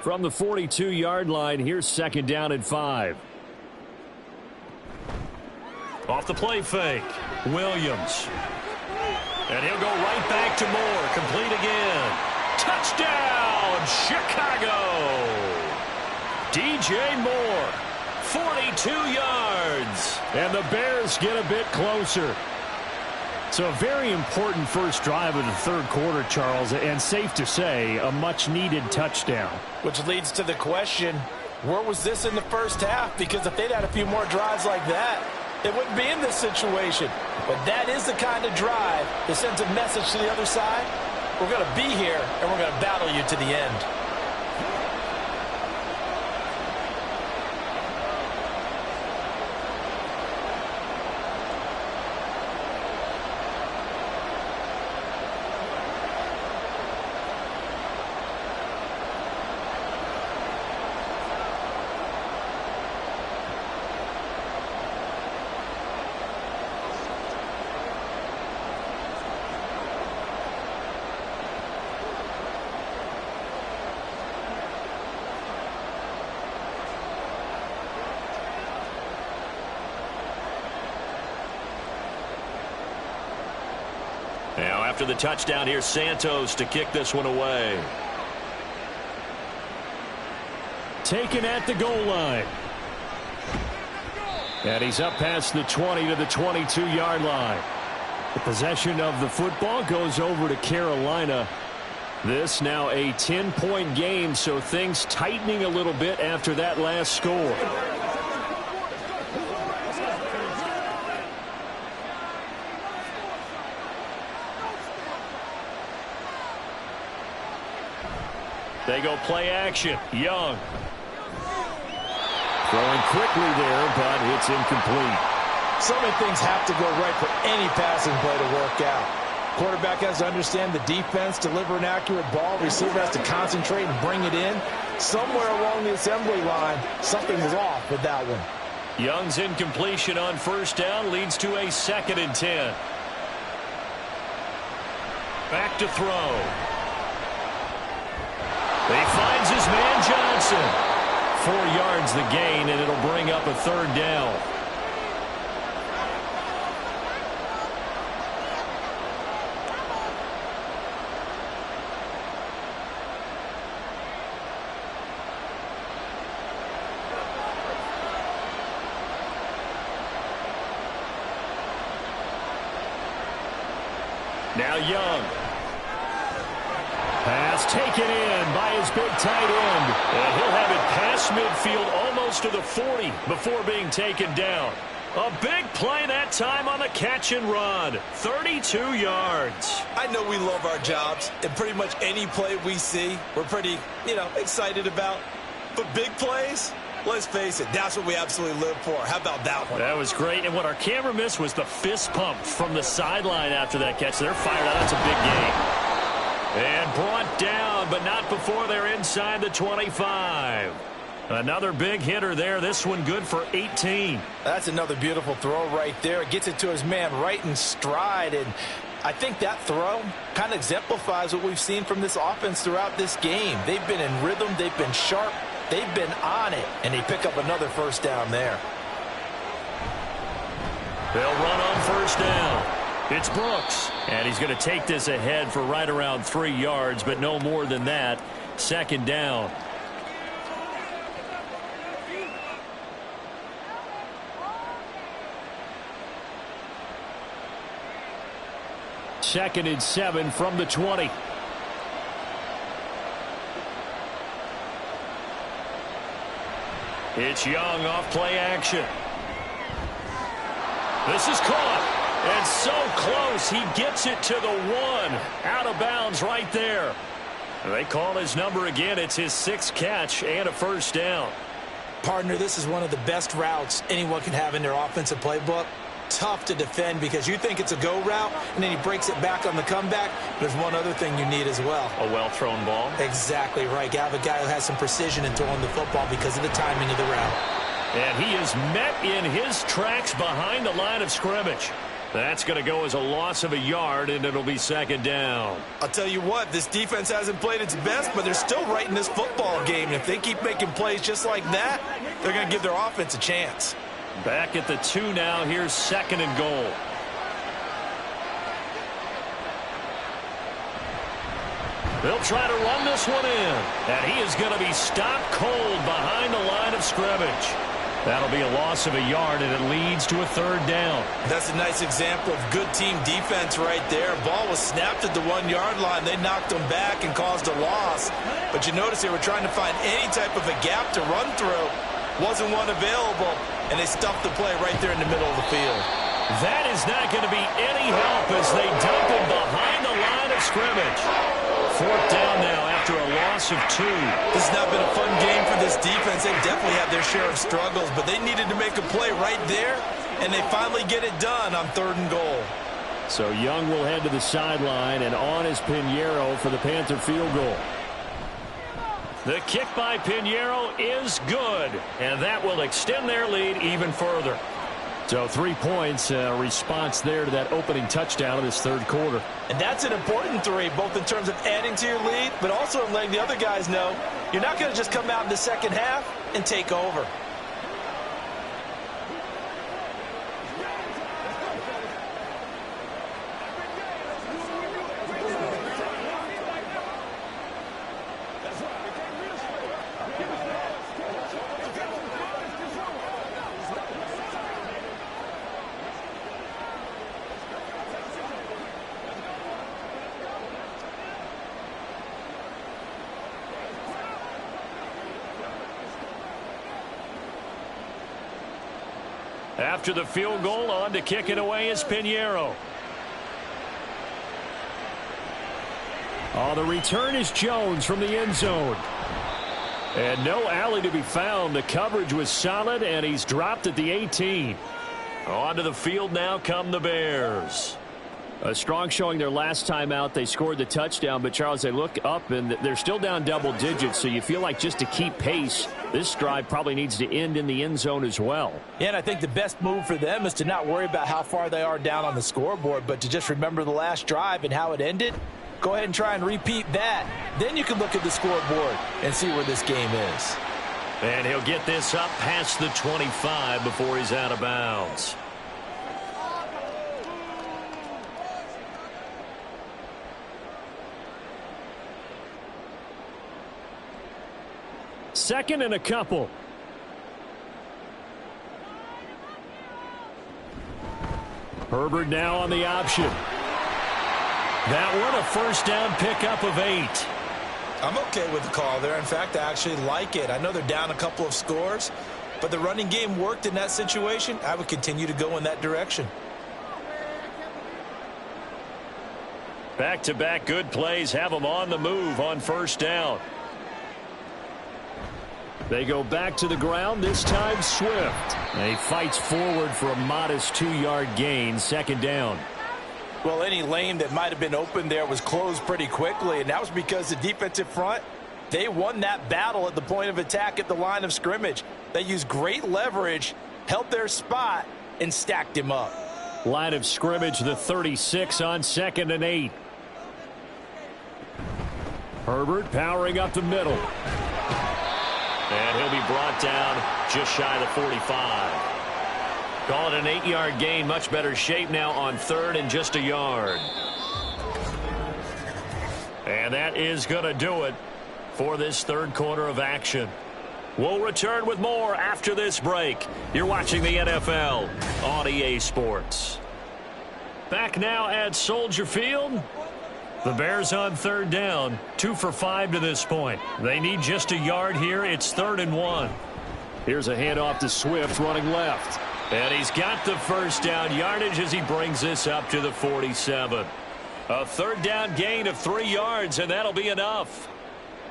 From the 42-yard line, here's second down and 5. Off the play fake, Williams. And he'll go right back to Moore. Complete again. Touchdown, Chicago. DJ Moore, 42 yards. And the Bears get a bit closer. So a very important first drive of the third quarter, Charles, and safe to say, a much-needed touchdown. Which leads to the question, where was this in the first half? Because if they'd had a few more drives like that, They wouldn't be in this situation. But that is the kind of drive that sends a message to the other side. We're going to be here, and we're going to battle you to the end. Now, after the touchdown, here's Santos to kick this one away. Taken at the goal line. And he's up past the 20 to the 22-yard line. The possession of the football goes over to Carolina. This now a 10-point game, so things tightening a little bit after that last score. They go play action. Young. Throwing quickly there, but it's incomplete. So many things have to go right for any passing play to work out. Quarterback has to understand the defense, deliver an accurate ball. Receiver has to concentrate and bring it in. Somewhere along the assembly line, something is off with that one. Young's incompletion on first down leads to a 2nd and 10. Back to throw. He finds his man Johnson. 4 yards the gain, and it'll bring up a 3rd down. Now Young. Pass taken in by his big tight end. And he'll have it past midfield almost to the 40 before being taken down. A big play that time on the catch and run. 32 yards. I know we love our jobs, and pretty much any play we see, we're pretty, excited about. But big plays, let's face it, that's what we absolutely live for. How about that one? That was great. And what our camera missed was the fist pump from the sideline after that catch. They're fired out. That's a big game. And brought down, but not before they're inside the 25. Another big hitter there. This one good for 18. That's another beautiful throw right there. Gets it to his man right in stride. And I think that throw kind of exemplifies what we've seen from this offense throughout this game. They've been in rhythm. They've been sharp. They've been on it. And they pick up another first down there. They'll run on first down. It's Brooks. And he's going to take this ahead for right around 3 yards, but no more than that. 2nd down. Second and 7 from the 20. It's Young off play action. This is caught. And so close, he gets it to the 1. Out of bounds right there. They call his number again. It's his 6th catch and a first down. Partner, this is one of the best routes anyone can have in their offensive playbook. Tough to defend because you think it's a go route, and then he breaks it back on the comeback. There's one other thing you need as well. A well-thrown ball. Exactly right. You have a guy who has some precision in throwing the football because of the timing of the route. And he is met in his tracks behind the line of scrimmage. That's going to go as a loss of a yard, and it'll be 2nd down. I'll tell you what, this defense hasn't played its best, but they're still right in this football game. And if they keep making plays just like that, they're going to give their offense a chance. Back at the 2 now. Here's 2nd and goal. They'll try to run this one in. And he is going to be stopped cold behind the line of scrimmage. That'll be a loss of a yard, and it leads to a 3rd down. That's a nice example of good team defense right there. Ball was snapped at the 1-yard line. They knocked them back and caused a loss. But you notice they were trying to find any type of a gap to run through. Wasn't one available, and they stuffed the play right there in the middle of the field. That is not going to be any help as they dump him behind the line of scrimmage. Fourth down now after a loss of 2. This has not been a fun game for this defense. They definitely have their share of struggles, but they needed to make a play right there, and they finally get it done on 3rd and goal. So Young will head to the sideline, and on is Pinheiro for the Panther field goal. The kick by Pinheiro is good, and that will extend their lead even further. So 3 points, response there to that opening touchdown of this third quarter. And that's an important 3, both in terms of adding to your lead, but also in letting the other guys know you're not going to just come out in the second half and take over. After the field goal, on to kick it away is Pinheiro. The return is Jones from the end zone. And no alley to be found. The coverage was solid, and he's dropped at the 18. Onto the field now come the Bears. A strong showing their last time out. They scored the touchdown, but, Charles, they look up, and they're still down double digits, so you feel like just to keep pace, this drive probably needs to end in the end zone as well. Yeah, and I think the best move for them is to not worry about how far they are down on the scoreboard, but to just remember the last drive and how it ended. Go ahead and try and repeat that. Then you can look at the scoreboard and see where this game is. And he'll get this up past the 25 before he's out of bounds. Second and a couple. Herbert now on the option. That one a first down pickup of 8. I'm okay with the call there. In fact, I actually like it. I know they're down a couple of scores, but the running game worked in that situation. I would continue to go in that direction. Back-to-back good plays have them on the move on first down. They go back to the ground, this time Swift. And he fights forward for a modest 2-yard gain, second down. Well, any lane that might have been open there was closed pretty quickly, and that was because the defensive front, they won that battle at the point of attack at the line of scrimmage. They used great leverage, held their spot, and stacked him up. Line of scrimmage, the 36 on 2nd and 8. Herbert powering up the middle. And he'll be brought down just shy of the 45. Call it an 8-yard gain. Much better shape now on 3rd and just a yard. And that is going to do it for this third quarter of action. We'll return with more after this break. You're watching the NFL on EA Sports. Back now at Soldier Field. The Bears on 3rd down, 2 for 5 to this point. They need just a yard here. It's 3rd and 1. Here's a handoff to Swift running left. And he's got the first down yardage as he brings this up to the 47. A 3rd down gain of 3 yards, and that'll be enough.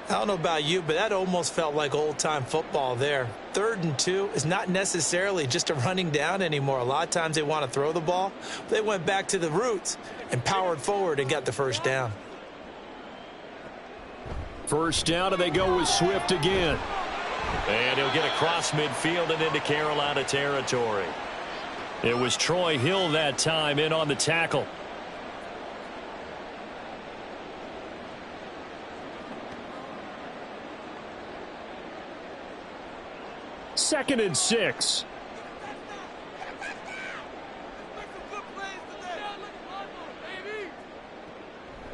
I don't know about you, but that almost felt like old-time football there. 3rd and 2 is not necessarily just a running down anymore. A lot of times they want to throw the ball. They went back to the roots and powered forward and got the first down. First down, and they go with Swift again. And he'll get across midfield and into Carolina territory. It was Troy Hill that time in on the tackle. Second and 6.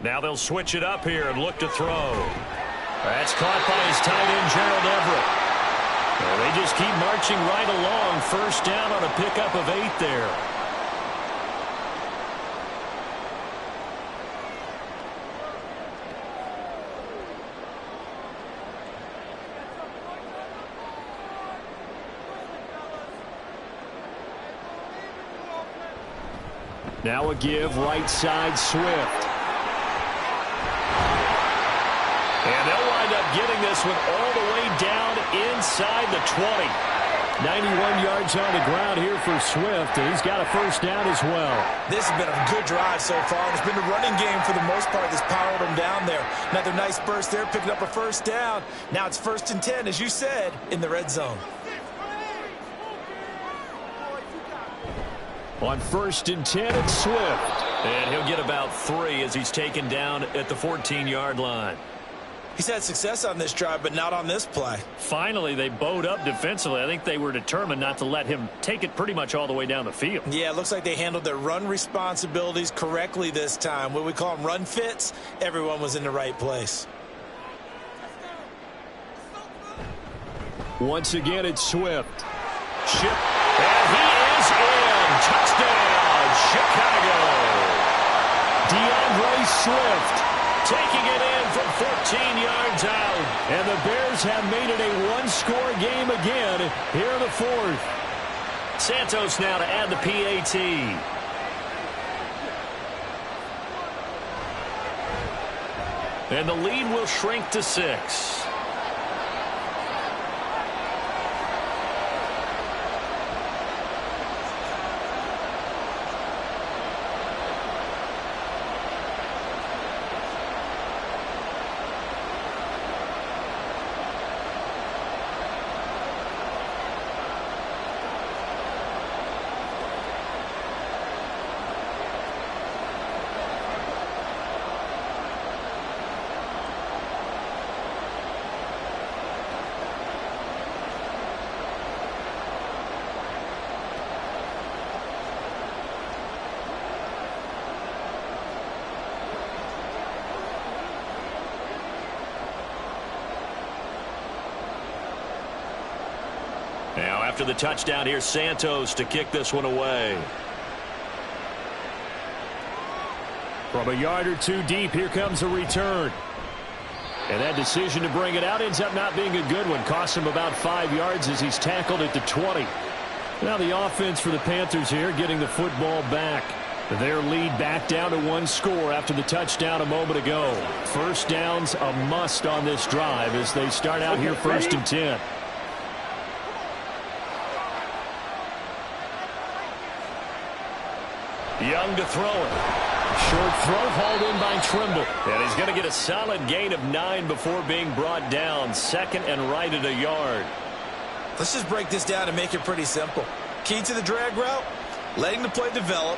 Now they'll switch it up here and look to throw. That's caught by his tight end, Gerald Everett. Well, they just keep marching right along. First down on a pickup of 8 there. Now a give right side Swift. And they'll wind up getting this one all the way down inside the 20. 91 yards on the ground here for Swift, and he's got a first down as well. This has been a good drive so far. It's been the running game for the most part that's powered them down there. Another nice burst there, picking up a first down. Now it's 1st and 10, as you said, in the red zone. On 1st and 10, it's Swift. And he'll get about 3 as he's taken down at the 14-yard line. He's had success on this drive, but not on this play. Finally, they bowed up defensively. I think they were determined not to let him take it pretty much all the way down the field. Yeah, it looks like they handled their run responsibilities correctly this time. What we call them run fits, everyone was in the right place. Once again, it's Swift. And he is in. Touchdown, Chicago. DeAndre Swift taking it in from 14 yards out. And the Bears have made it a one-score game again here in the 4th. Santos now to add the PAT. And the lead will shrink to 6. Now, after the touchdown, here's Santos to kick this one away. From a yard or two deep, here comes a return. And that decision to bring it out ends up not being a good one. Costs him about 5 yards as he's tackled at the 20. Now the offense for the Panthers here getting the football back. Their lead back down to 1 score after the touchdown a moment ago. First down's a must on this drive as they start out here 1st and 10. Young to throw it. Short throw hauled in by Trimble. And he's going to get a solid gain of 9 before being brought down. 2nd and right at a yard. Let's just break this down and make it pretty simple. Key to the drag route, letting the play develop,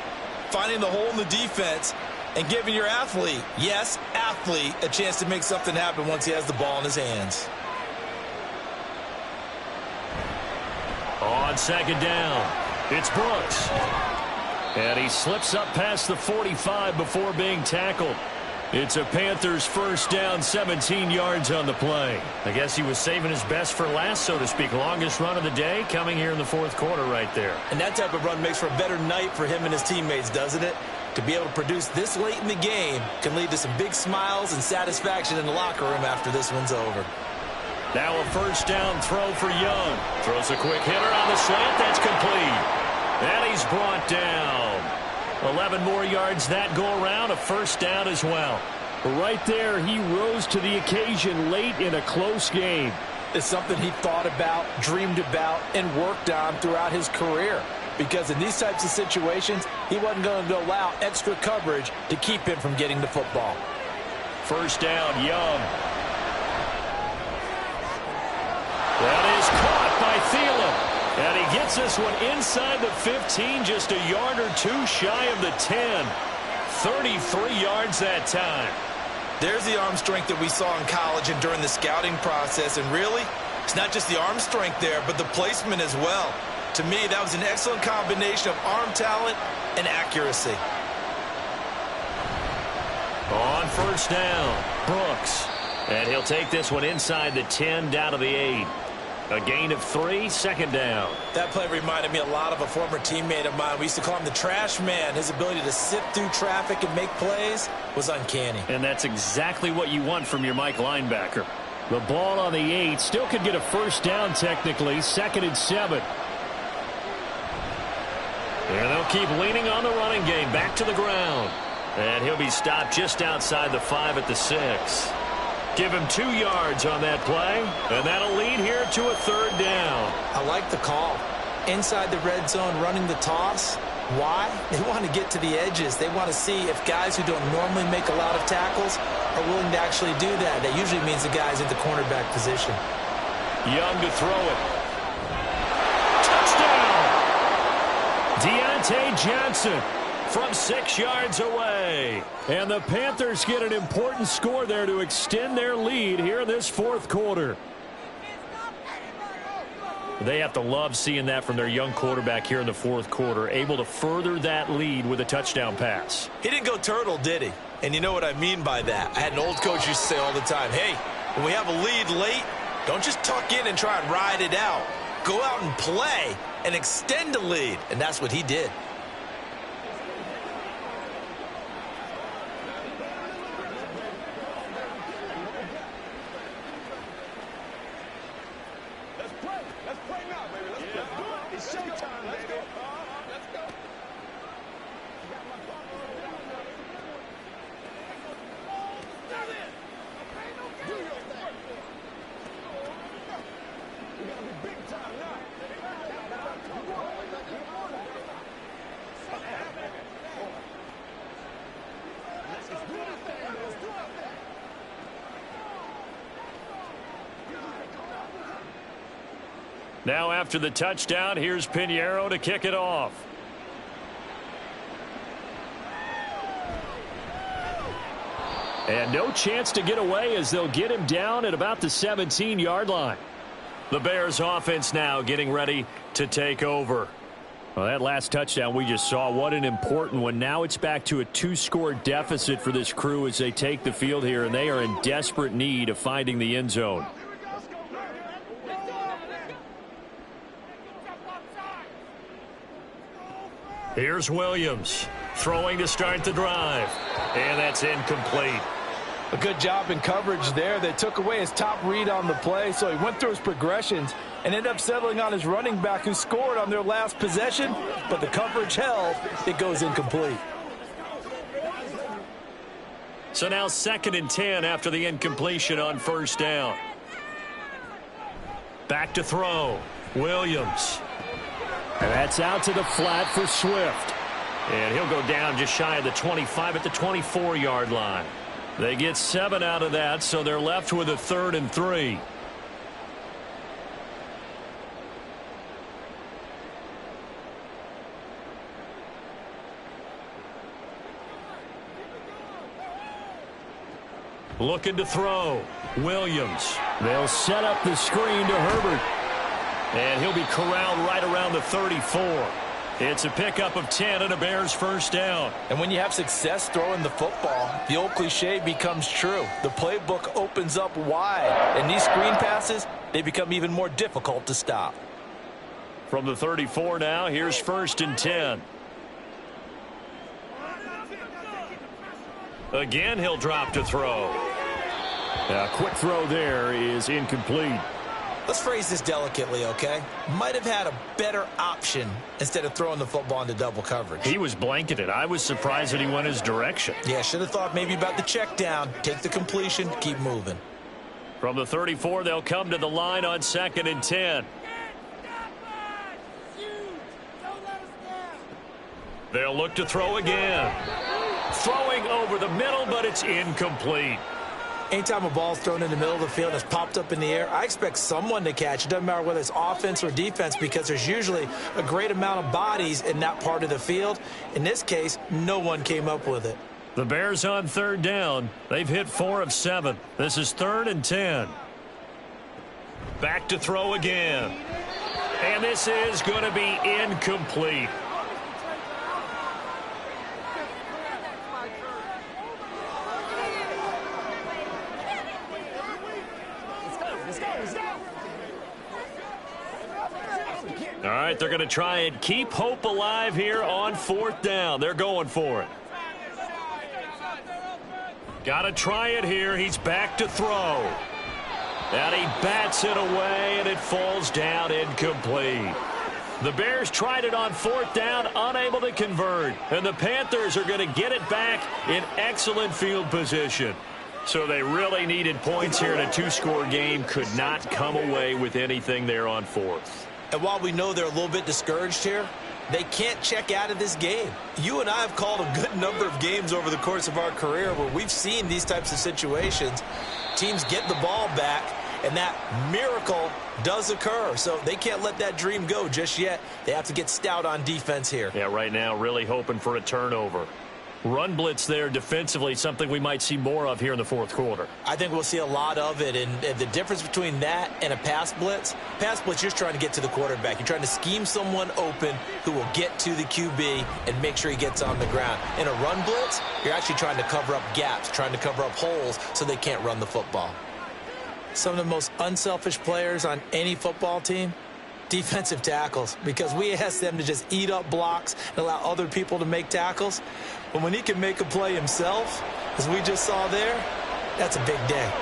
finding the hole in the defense, and giving your athlete, yes, athlete, a chance to make something happen once he has the ball in his hands. On 2nd down, it's Brooks. And he slips up past the 45 before being tackled. It's a Panthers first down, 17 yards on the play. I guess he was saving his best for last, so to speak. Longest run of the day coming here in the 4th quarter right there. And that type of run makes for a better night for him and his teammates, doesn't it? To be able to produce this late in the game can lead to some big smiles and satisfaction in the locker room after this one's over. Now a first down throw for Young. Throws a quick hitter on the slant. That's complete. And he's brought down. 11 more yards that go around. A first down as well. Right there, he rose to the occasion late in a close game. It's something he thought about, dreamed about, and worked on throughout his career. Because in these types of situations, he wasn't going to allow extra coverage to keep him from getting the football. First down, Young. That is caught by Thielen. And he gets this one inside the 15, just a yard or two shy of the 10. 33 yards that time. There's the arm strength that we saw in college and during the scouting process. And really, it's not just the arm strength there, but the placement as well. To me, that was an excellent combination of arm talent and accuracy. On first down, Brooks. And he'll take this one inside the 10, down to the 8. A gain of 3, 2nd down. That play reminded me a lot of a former teammate of mine. We used to call him the trash man. His ability to sift through traffic and make plays was uncanny. And that's exactly what you want from your Mike linebacker. The ball on the 8 still could get a first down technically. 2nd and 7. And they'll keep leaning on the running game. Back to the ground. And he'll be stopped just outside the 5 at the 6. Give him 2 yards on that play. And that'll lead here to a 3rd down. I like the call. Inside the red zone, running the toss. Why? They want to get to the edges. They want to see if guys who don't normally make a lot of tackles are willing to actually do that. That usually means the guy's at the cornerback position. Young to throw it. Touchdown! Deontay Johnson from 6 yards away. And the Panthers get an important score there to extend their lead here in this 4th quarter. They have to love seeing that from their young quarterback here in the 4th quarter, able to further that lead with a touchdown pass. He didn't go turtle, did he? And you know what I mean by that. I had an old coach used to say all the time, hey, when we have a lead late, don't just tuck in and try and ride it out. Go out and play and extend the lead. And that's what he did. Now after the touchdown, here's Pinheiro to kick it off. And no chance to get away as they'll get him down at about the 17-yard line. The Bears offense now getting ready to take over. Well, that last touchdown we just saw, what an important one. Now it's back to a 2-score deficit for this crew as they take the field here, and they are in desperate need of finding the end zone. Here's Williams throwing to start the drive, and that's incomplete. A good job in coverage there. They took away his top read on the play, so he went through his progressions and ended up settling on his running back who scored on their last possession, but the coverage held. It goes incomplete. So now 2nd and 10 after the incompletion on 1st down. Back to throw. Williams. And that's out to the flat for Swift. And he'll go down just shy of the 25 at the 24-yard line. They get 7 out of that, so they're left with a 3rd and 3. Looking to throw. Williams. They'll set up the screen to Herbert. And he'll be corralled right around the 34. It's a pickup of 10 and a Bears 1st down. And when you have success throwing the football, the old cliche becomes true. The playbook opens up wide. And these screen passes, they become even more difficult to stop. From the 34 now, here's 1st and 10. Again, he'll drop to throw. A quick throw there is incomplete. Let's phrase this delicately, okay? Might have had a better option instead of throwing the football into double coverage. He was blanketed. I was surprised that he went his direction. Yeah, should have thought maybe about the check down, take the completion, keep moving. From the 34, they'll come to the line on 2nd and 10. They'll look to throw again. Throwing over the middle, but it's incomplete. Anytime a ball's thrown in the middle of the field and it's popped up in the air, I expect someone to catch. It doesn't matter whether it's offense or defense because there's usually a great amount of bodies in that part of the field. In this case, no one came up with it. The Bears on 3rd down. They've hit 4 of 7. This is 3rd and 10. Back to throw again. And this is going to be incomplete. All right, they're going to try and keep hope alive here on 4th down. They're going for it. Got to try it here. He's back to throw. And he bats it away, and it falls down incomplete. The Bears tried it on 4th down, unable to convert. And the Panthers are going to get it back in excellent field position. So they really needed points here in a 2-score game. Could not come away with anything there on 4th. And while we know they're a little bit discouraged here, they can't check out of this game. You and I have called a good number of games over the course of our career where we've seen these types of situations. Teams get the ball back, and that miracle does occur. So they can't let that dream go just yet. They have to get stout on defense here. Yeah, right now really hoping for a turnover. Run blitz there defensively, something we might see more of here in the 4th quarter. I think we'll see a lot of it, and the difference between that and a pass blitz, you're just trying to get to the quarterback. You're trying to scheme someone open who will get to the QB and make sure he gets on the ground. In a run blitz, you're actually trying to cover up gaps, trying to cover up holes so they can't run the football. Some of the most unselfish players on any football team, defensive tackles, because we ask them to just eat up blocks and allow other people to make tackles. But when he can make a play himself, as we just saw there, that's a big day.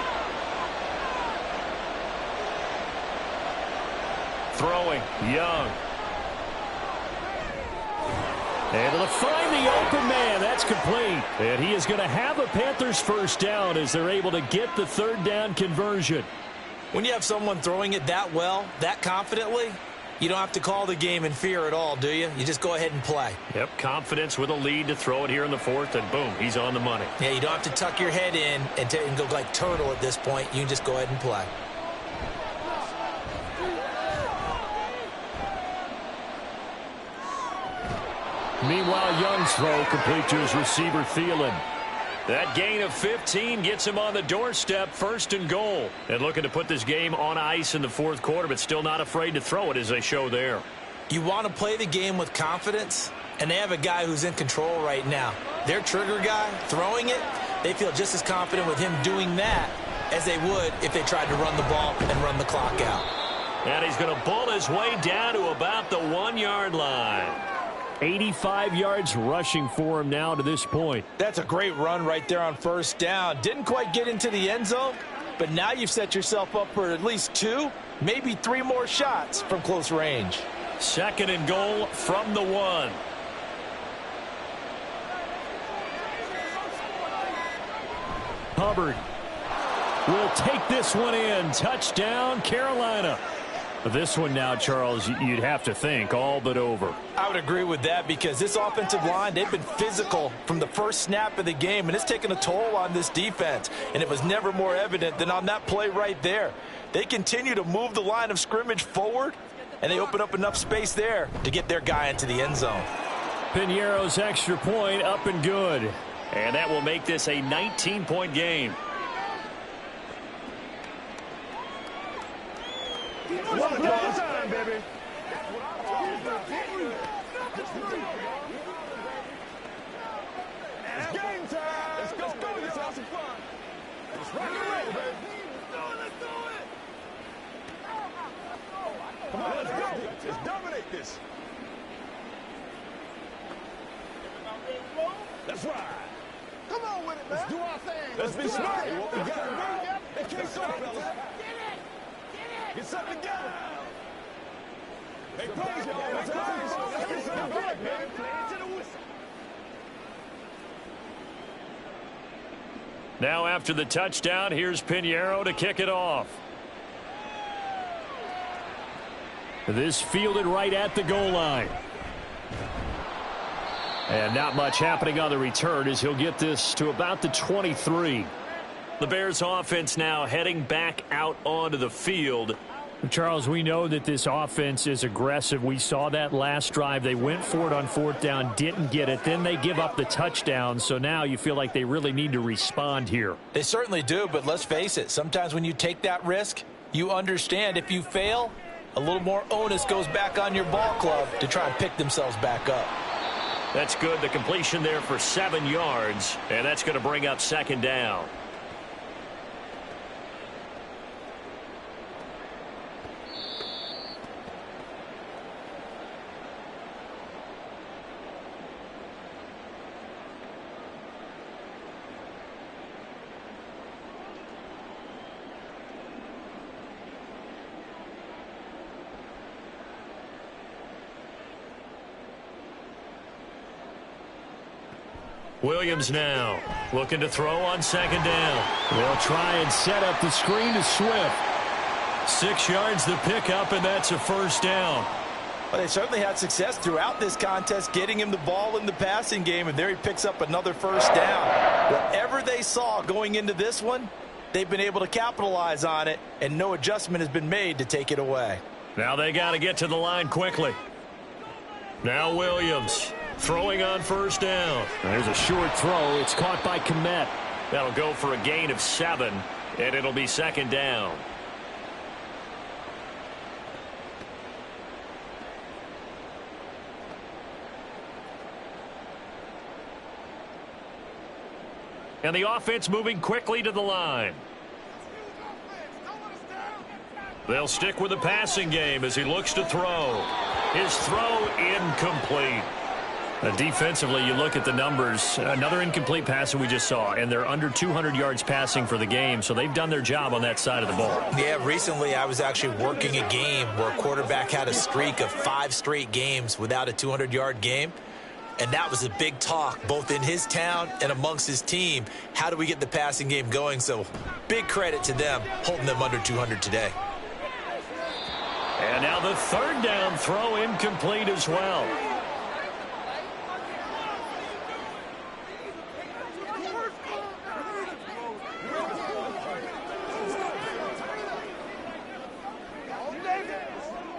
Throwing, Young. Able to find the open man. That's complete. And he is going to have a Panthers first down as they're able to get the 3rd down conversion. When you have someone throwing it that well, that confidently, you don't have to call the game in fear at all, do you? You just go ahead and play. Yep, confidence with a lead to throw it here in the 4th, and boom, he's on the money. Yeah, you don't have to tuck your head in and go like turtle at this point. You can just go ahead and play. Meanwhile, Young's throw complete to his receiver, Thielen. That gain of 15 gets him on the doorstep, 1st and goal. And looking to put this game on ice in the 4th quarter, but still not afraid to throw it as they show there. You want to play the game with confidence, and they have a guy who's in control right now. Their trigger guy, throwing it, they feel just as confident with him doing that as they would if they tried to run the ball and run the clock out. And he's going to bull his way down to about the 1-yard line. 85 yards rushing for him now to this point. That's a great run right there on 1st down. Didn't quite get into the end zone, but now you've set yourself up for at least 2, maybe 3 more shots from close range. 2nd and goal from the 1. Hubbard will take this one in. Touchdown, Carolina. This one now, Charles, you'd have to think all but over. I would agree with that because this offensive line, they've been physical from the first snap of the game, and it's taken a toll on this defense, and it was never more evident than on that play right there. They continue to move the line of scrimmage forward, and they open up enough space there to get their guy into the end zone. Piñeiro's extra point up and good, and that will make this a 19-point game. One time, baby. It's game time. Let's go. Let's have some fun. Let's rock and roll, baby. Let's do it. Come on, let's go. Let's dominate this. Let's ride. Come on with it, man. Let's do our thing. Let's be smart. What we got. They can't stop, fellas. Get something together. Make plays, y'all. Let's get something back, man. Play it to the whistle. Now after the touchdown, here's Piñeiro to kick it off. This fielded right at the goal line. And not much happening on the return as he'll get this to about the 23. The Bears offense now heading back out onto the field. Charles, we know that this offense is aggressive. We saw that last drive. They went for it on 4th down, didn't get it. Then they give up the touchdown. So now you feel like they really need to respond here. They certainly do, but let's face it. Sometimes when you take that risk, you understand if you fail, a little more onus goes back on your ball club to try and pick themselves back up. That's good. The completion there for 7 yards, and that's going to bring up 2nd down. Williams now looking to throw on second down. They'll try and set up the screen to Swift. 6 yards the pickup, and that's a first down. Well, they certainly had success throughout this contest getting him the ball in the passing game, and there he picks up another first down. Whatever they saw going into this one, they've been able to capitalize on it, and no adjustment has been made to take it away. Now they got to get to the line quickly. Now Williams throwing on first down. There's a short throw. It's caught by Kmet. That'll go for a gain of 7, and it'll be second down. And the offense moving quickly to the line. They'll stick with the passing game as he looks to throw. His throw incomplete. Defensively, you look at the numbers. Another incomplete pass that we just saw, and they're under 200 yards passing for the game, so they've done their job on that side of the ball. Yeah, recently I was actually working a game where a quarterback had a streak of 5 straight games without a 200-yard game. And that was a big talk, both in his town and amongst his team. How do we get the passing game going? So big credit to them, holding them under 200 today. And now the third down throw incomplete as well.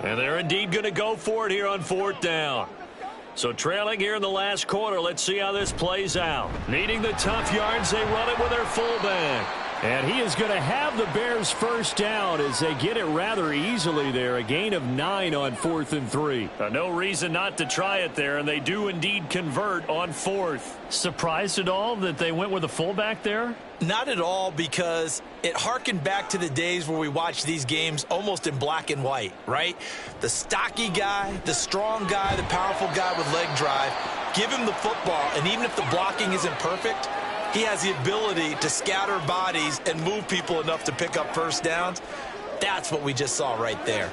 And they're indeed going to go for it here on 4th down. So trailing here in the last quarter, let's see how this plays out. Needing the tough yards, they run it with their fullback. And he is going to have the Bears first down as they get it rather easily there. A gain of 9 on 4th and 3. No reason not to try it there, and they do indeed convert on 4th. Surprised at all that they went with a fullback there? Not at all, because it harkened back to the days where we watched these games almost in black and white, right? The stocky guy, the strong guy, the powerful guy with leg drive, give him the football, and even if the blocking isn't perfect, he has the ability to scatter bodies and move people enough to pick up first downs. That's what we just saw right there.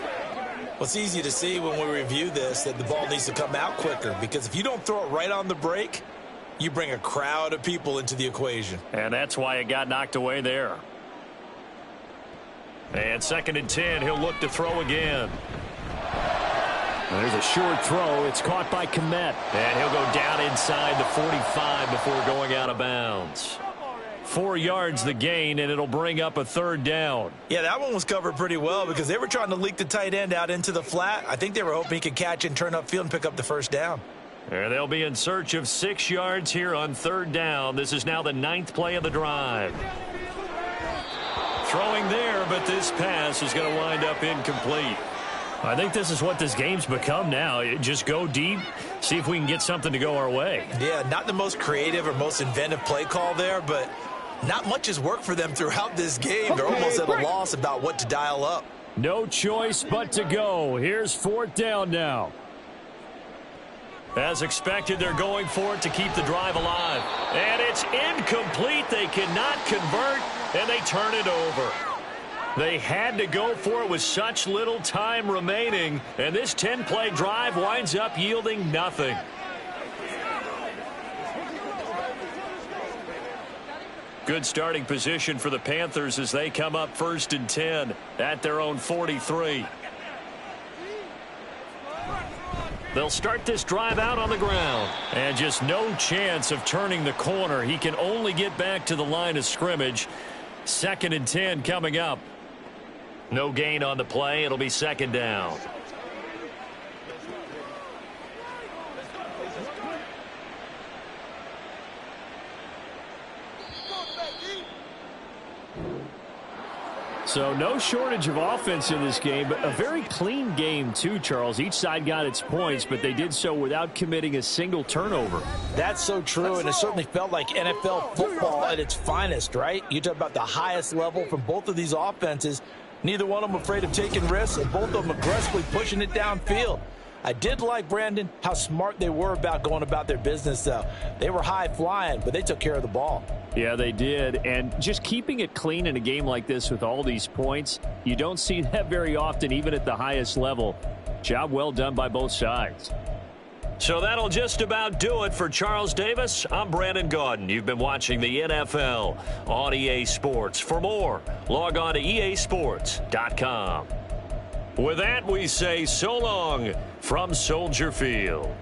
Well, it's easy to see when we review this that the ball needs to come out quicker, because if you don't throw it right on the break, you bring a crowd of people into the equation. And that's why it got knocked away there. And 2nd and 10, he'll look to throw again. There's a short throw. It's caught by Kmet. And he'll go down inside the 45 before going out of bounds. 4 yards the gain, and it'll bring up a 3rd down. Yeah, that one was covered pretty well because they were trying to leak the tight end out into the flat. I think they were hoping he could catch and turn upfield and pick up the first down. And they'll be in search of 6 yards here on 3rd down. This is now the 9th play of the drive. Throwing there, but this pass is going to wind up incomplete. I think this is what this game's become now. Just go deep, see if we can get something to go our way. Yeah, not the most creative or most inventive play call there, but not much has worked for them throughout this game. They're almost at a loss about what to dial up. No choice but to go. Here's 4th down now. As expected, they're going for it to keep the drive alive. And it's incomplete. They cannot convert, and they turn it over. They had to go for it with such little time remaining, and this 10-play drive winds up yielding nothing. Good starting position for the Panthers as they come up 1st and 10 at their own 43. They'll start this drive out on the ground. And just no chance of turning the corner. He can only get back to the line of scrimmage. 2nd and 10 coming up. No gain on the play. It'll be 2nd down. So no shortage of offense in this game, but a very clean game too, Charles. Each side got its points, but they did so without committing a single turnover. That's so true, and it certainly felt like NFL football at its finest, right? You talk about the highest level from both of these offenses. Neither one of them afraid of taking risks, and both of them aggressively pushing it downfield. I did like, Brandon, how smart they were about going about their business, though. They were high-flying, but they took care of the ball. Yeah, they did. And just keeping it clean in a game like this with all these points, you don't see that very often, even at the highest level. Job well done by both sides. So that'll just about do it for Charles Davis. I'm Brandon Gaudin. You've been watching the NFL on EA Sports. For more, log on to easports.com. With that, we say so long from Soldier Field.